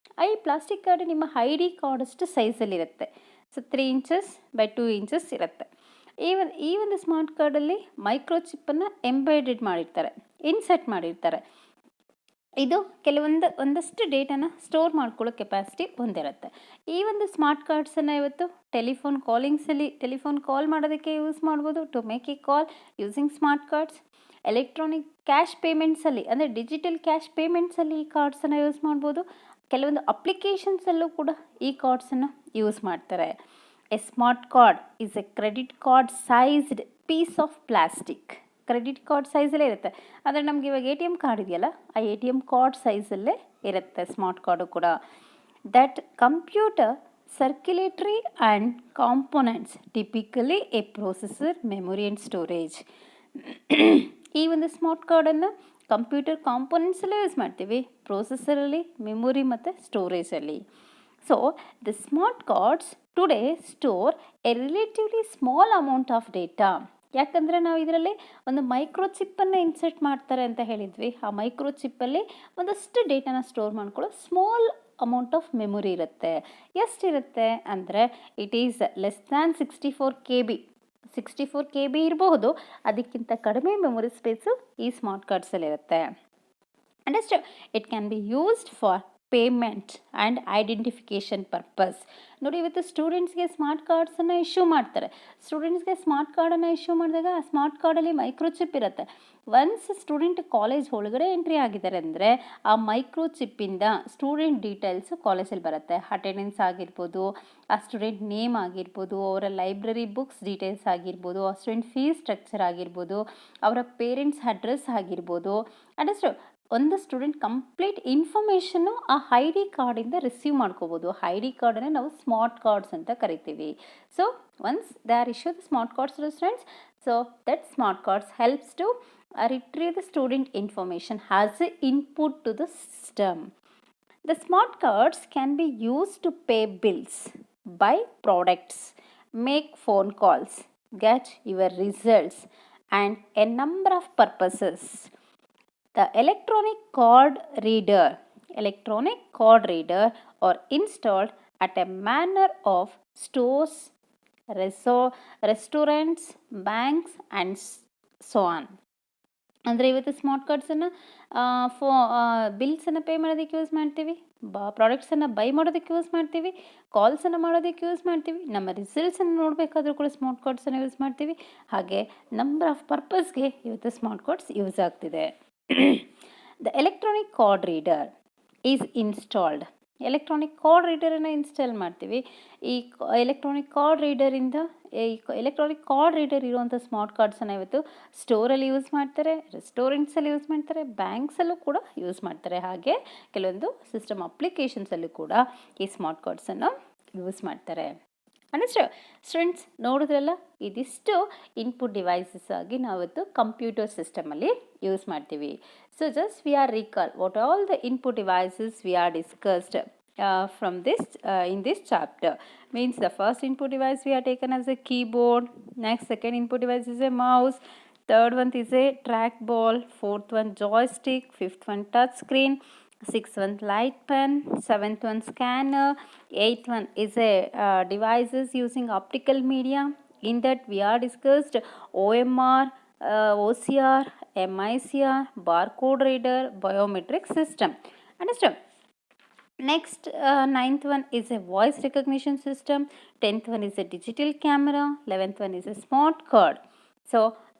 ಈ plastic card ನಿಮ್ಮ ID card ಅಷ್ಟು ಸೈಜಲ್ಲಿರುತ್ತೆ. So 3 inches by 2 inches ಇರುತ್ತೆ. ಈ ಒಂದು smart ಕಾರ್ಡಲ್ಲಿ ಮೈಕ್ರೋಚಿಪ್ಪನ್ನು ಎಂಬೆಡೆಡ್ ಮಾಡಿರ್ತಾರೆ, ಇನ್ಸರ್ಟ್ ಮಾಡಿರ್ತಾರೆ. ಇದು ಒಂದಷ್ಟು ಡೇಟಾನ ಸ್ಟೋರ್ ಮಾಡ್ಕೊಳ್ಳೋ ಕೆಪಾಸಿಟಿ ಹೊಂದಿರುತ್ತೆ. ಈ ಒಂದು ಸ್ಮಾರ್ಟ್ ಕಾರ್ಡ್ಸನ್ನು ಇವತ್ತು ಟೆಲಿಫೋನ್ ಕಾಲ್ ಮಾಡೋದಕ್ಕೆ ಯೂಸ್ ಮಾಡ್ಬೋದು. To make a call using smart cards. Electronic cash ಪೇಮೆಂಟ್ಸಲ್ಲಿ ಅಂದರೆ ಡಿಜಿಟಲ್ ಕ್ಯಾಶ್ ಪೇಮೆಂಟ್ಸಲ್ಲಿ ಈ ಕಾರ್ಡ್ಸನ್ನು ಯೂಸ್ ಮಾಡ್ಬೋದು. ಕೆಲವೊಂದು ಅಪ್ಲಿಕೇಶನ್ಸಲ್ಲೂ ಕೂಡ ಈ ಕಾರ್ಡ್ಸನ್ನು ಯೂಸ್ ಮಾಡ್ತಾರೆ. A smart card is a credit card sized piece of plastic. Credit card ಸೈಜಲ್ಲೇ ಇರುತ್ತೆ. ಆದರೆ ನಮ್ಗೆ ಇವಾಗ ATM ಕಾರ್ಡ್ ಇದೆಯಲ್ಲ, ಆ ATM ಕಾರ್ಡ್ ಸೈಜಲ್ಲೇ ಇರುತ್ತೆ ಸ್ಮಾರ್ಟ್ ಕಾರ್ಡು ಕೂಡ. That computer circulatory and components typically A processor, memory and storage. ಈ ಒಂದು ಸ್ಮಾರ್ಟ್ ಕಾರ್ಡನ್ನು ಕಂಪ್ಯೂಟರ್ ಕಾಂಪೊನೆಂಟ್ಸಲ್ಲೇ ಯೂಸ್ ಮಾಡ್ತೀವಿ, ಪ್ರೊಸೆಸರಲ್ಲಿ, ಮೆಮೊರಿ ಮತ್ತು ಸ್ಟೋರೇಜಲ್ಲಿ. So the smart cards today store a relatively small amount of data. ಯಾಕಂದರೆ ನಾವು ಇದರಲ್ಲಿ ಒಂದು ಮೈಕ್ರೋಚಿಪ್ಪನ್ನು ಇನ್ಸರ್ಟ್ ಮಾಡ್ತಾರೆ ಅಂತ ಹೇಳಿದ್ವಿ. ಆ ಮೈಕ್ರೋಚಿಪ್ಪಲ್ಲಿ ಒಂದಷ್ಟು ಡೇಟಾನ ಸ್ಟೋರ್ ಮಾಡ್ಕೊಳ್ಳೋ ಸ್ಮಾಲ್ ಅಮೌಂಟ್ ಆಫ್ ಮೆಮೊರಿ ಇರುತ್ತೆ. ಎಷ್ಟಿರುತ್ತೆ ಅಂದರೆ it is less than 64 KB. 64 KB ಇರಬಹುದು, ಅದಕ್ಕಿಂತ ಕಡಿಮೆ ಮೆಮೊರಿ ಸ್ಪೇಸು ಈ ಸ್ಮಾರ್ಟ್ ಕಾರ್ಡ್ಸಲ್ಲಿರುತ್ತೆ. And it can be used for payment and identification purpose. ನೋಡಿ, ಇವತ್ತು ಸ್ಟೂಡೆಂಟ್ಸ್ಗೆ ಸ್ಮಾರ್ಟ್ ಕಾರ್ಡ್ಸನ್ನು ಇಶ್ಯೂ ಮಾಡ್ತಾರೆ. ಸ್ಟೂಡೆಂಟ್ಸ್ಗೆ ಸ್ಮಾರ್ಟ್ ಕಾರ್ಡನ್ನು ಇಶ್ಯೂ ಮಾಡಿದಾಗ ಆ ಸ್ಮಾರ್ಟ್ ಕಾರ್ಡಲ್ಲಿ ಮೈಕ್ರೋಚಿಪ್ ಇರುತ್ತೆ. ಒನ್ಸ್ ಸ್ಟೂಡೆಂಟ್ ಕಾಲೇಜ್ ಒಳಗಡೆ ಎಂಟ್ರಿ ಆಗಿದ್ದಾರೆ ಅಂದರೆ ಆ ಮೈಕ್ರೋಚಿಪ್ಪಿಂದ ಸ್ಟೂಡೆಂಟ್ ಡೀಟೇಲ್ಸು ಕಾಲೇಜಲ್ಲಿ ಬರುತ್ತೆ. ಅಟೆಂಡೆನ್ಸ್ ಆಗಿರ್ಬೋದು, ಆ ಸ್ಟೂಡೆಂಟ್ ನೇಮ್ ಆಗಿರ್ಬೋದು, ಅವರ ಲೈಬ್ರರಿ ಬುಕ್ಸ್ ಡೀಟೇಲ್ಸ್ ಆಗಿರ್ಬೋದು, ಆ ಸ್ಟೂಡೆಂಟ್ ಫೀಸ್ ಸ್ಟ್ರಕ್ಚರ್ ಆಗಿರ್ಬೋದು, ಅವರ ಪೇರೆಂಟ್ಸ್ ಅಡ್ರೆಸ್ ಆಗಿರ್ಬೋದು. ಅಂಡ್ ಒಂದು ಸ್ಟೂಡೆಂಟ್ ಕಂಪ್ಲೀಟ್ ಇನ್ಫಾರ್ಮೇಷನ್ನು ಆ ID ಕಾರ್ಡಿಂದ ರಿಸೀವ್ ಮಾಡ್ಕೋಬೋದು. ID ಕಾರ್ಡನ್ನು ನಾವು ಸ್ಮಾರ್ಟ್ ಕಾರ್ಡ್ಸ್ ಅಂತ ಕರಿತೀವಿ. So once they are issue the smart cards to students, so that smart cards helps to retrieve the student information as an input to the system. The smart cards can be used to pay bills, buy products, make phone calls, get your results, and a number of purposes. The electronic card reader are installed at a manner of stores, restaurants, banks, and so on. ಅಂದರೆ ಇವತ್ತು smart ಕಾರ್ಡ್ಸನ್ನು ಬಿಲ್ಸನ್ನು pay ಮಾಡೋದಕ್ಕೆ use ಮಾಡ್ತೀವಿ, ಪ್ರಾಡಕ್ಟ್ಸನ್ನು by ಮಾಡೋದಕ್ಕೆ use ಮಾಡ್ತೀವಿ, ಕಾಲ್ಸನ್ನು ಮಾಡೋದಕ್ಕೆ use ಮಾಡ್ತೀವಿ, ನಮ್ಮ ರಿಸಲ್ಟ್ಸನ್ನು ನೋಡಬೇಕಾದ್ರೂ ಕೂಡ ಸ್ಮಾರ್ಟ್ ಕಾರ್ಡ್ಸನ್ನು ಯೂಸ್ ಮಾಡ್ತೀವಿ. ಹಾಗೆ ನಂಬರ್ ಆಫ್ ಪರ್ಪಸ್ಗೆ ಇವತ್ತು ಸ್ಮಾರ್ಟ್ ಕಾರ್ಡ್ಸ್ ಯೂಸ್ ಆಗ್ತಿದೆ. The electronic card reader is installed. Electronic card ರೀಡರನ್ನು ಇನ್ಸ್ಟಾಲ್ ಮಾಡ್ತೀವಿ. ಈ ಎಲೆಕ್ಟ್ರಾನಿಕ್ ಕಾರ್ಡ್ ರೀಡರ್ ಇರುವಂಥ ಸ್ಮಾರ್ಟ್ ಕಾರ್ಡ್ಸನ್ನು ಇವತ್ತು ಸ್ಟೋರಲ್ಲಿ ಯೂಸ್ ಮಾಡ್ತಾರೆ, ರೆಸ್ಟೋರೆಂಟ್ಸಲ್ಲಿ ಯೂಸ್ ಮಾಡ್ತಾರೆ, ಬ್ಯಾಂಕ್ಸಲ್ಲೂ ಕೂಡ ಯೂಸ್ ಮಾಡ್ತಾರೆ. ಹಾಗೆ ಕೆಲವೊಂದು ಸಿಸ್ಟಮ್ ಅಪ್ಲಿಕೇಶನ್ಸಲ್ಲೂ ಕೂಡ ಈ ಸ್ಮಾರ್ಟ್ ಕಾರ್ಡ್ಸನ್ನು ಯೂಸ್ ಮಾಡ್ತಾರೆ. Understand students? ನೋಡಿದ್ರಲ್ಲ, ಇದಿಷ್ಟು ಇನ್ಪುಟ್ ಡಿವೈಸಸ್ ಆಗಿ ನಾವತ್ತು ಕಂಪ್ಯೂಟರ್ ಸಿಸ್ಟಮಲ್ಲಿ ಯೂಸ್ ಮಾಡ್ತೀವಿ. So just we are recall what all the input devices we are discussed from this in this chapter. Means the first input device we are taken as a keyboard, next second input device is a mouse, third one is a trackball, fourth one joystick, fifth one touch screen, sixth one light pen, seventh one scanner, eighth one is a devices using optical media. In that we are discussed OMR, OCR, MICR, barcode reader, biometric system. Understand? Next, ninth one is a voice recognition system, 10th one is a digital camera, 11th one is a smart card. So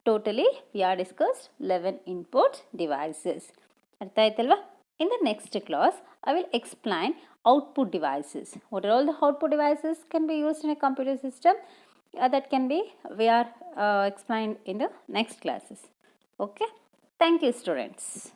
totally we are discussed 11 input devices. Artha aithalva? In the next class I will explain output devices. What are all the output devices can be used in a computer system? That can be we are explained in the next classes. Okay, thank you students.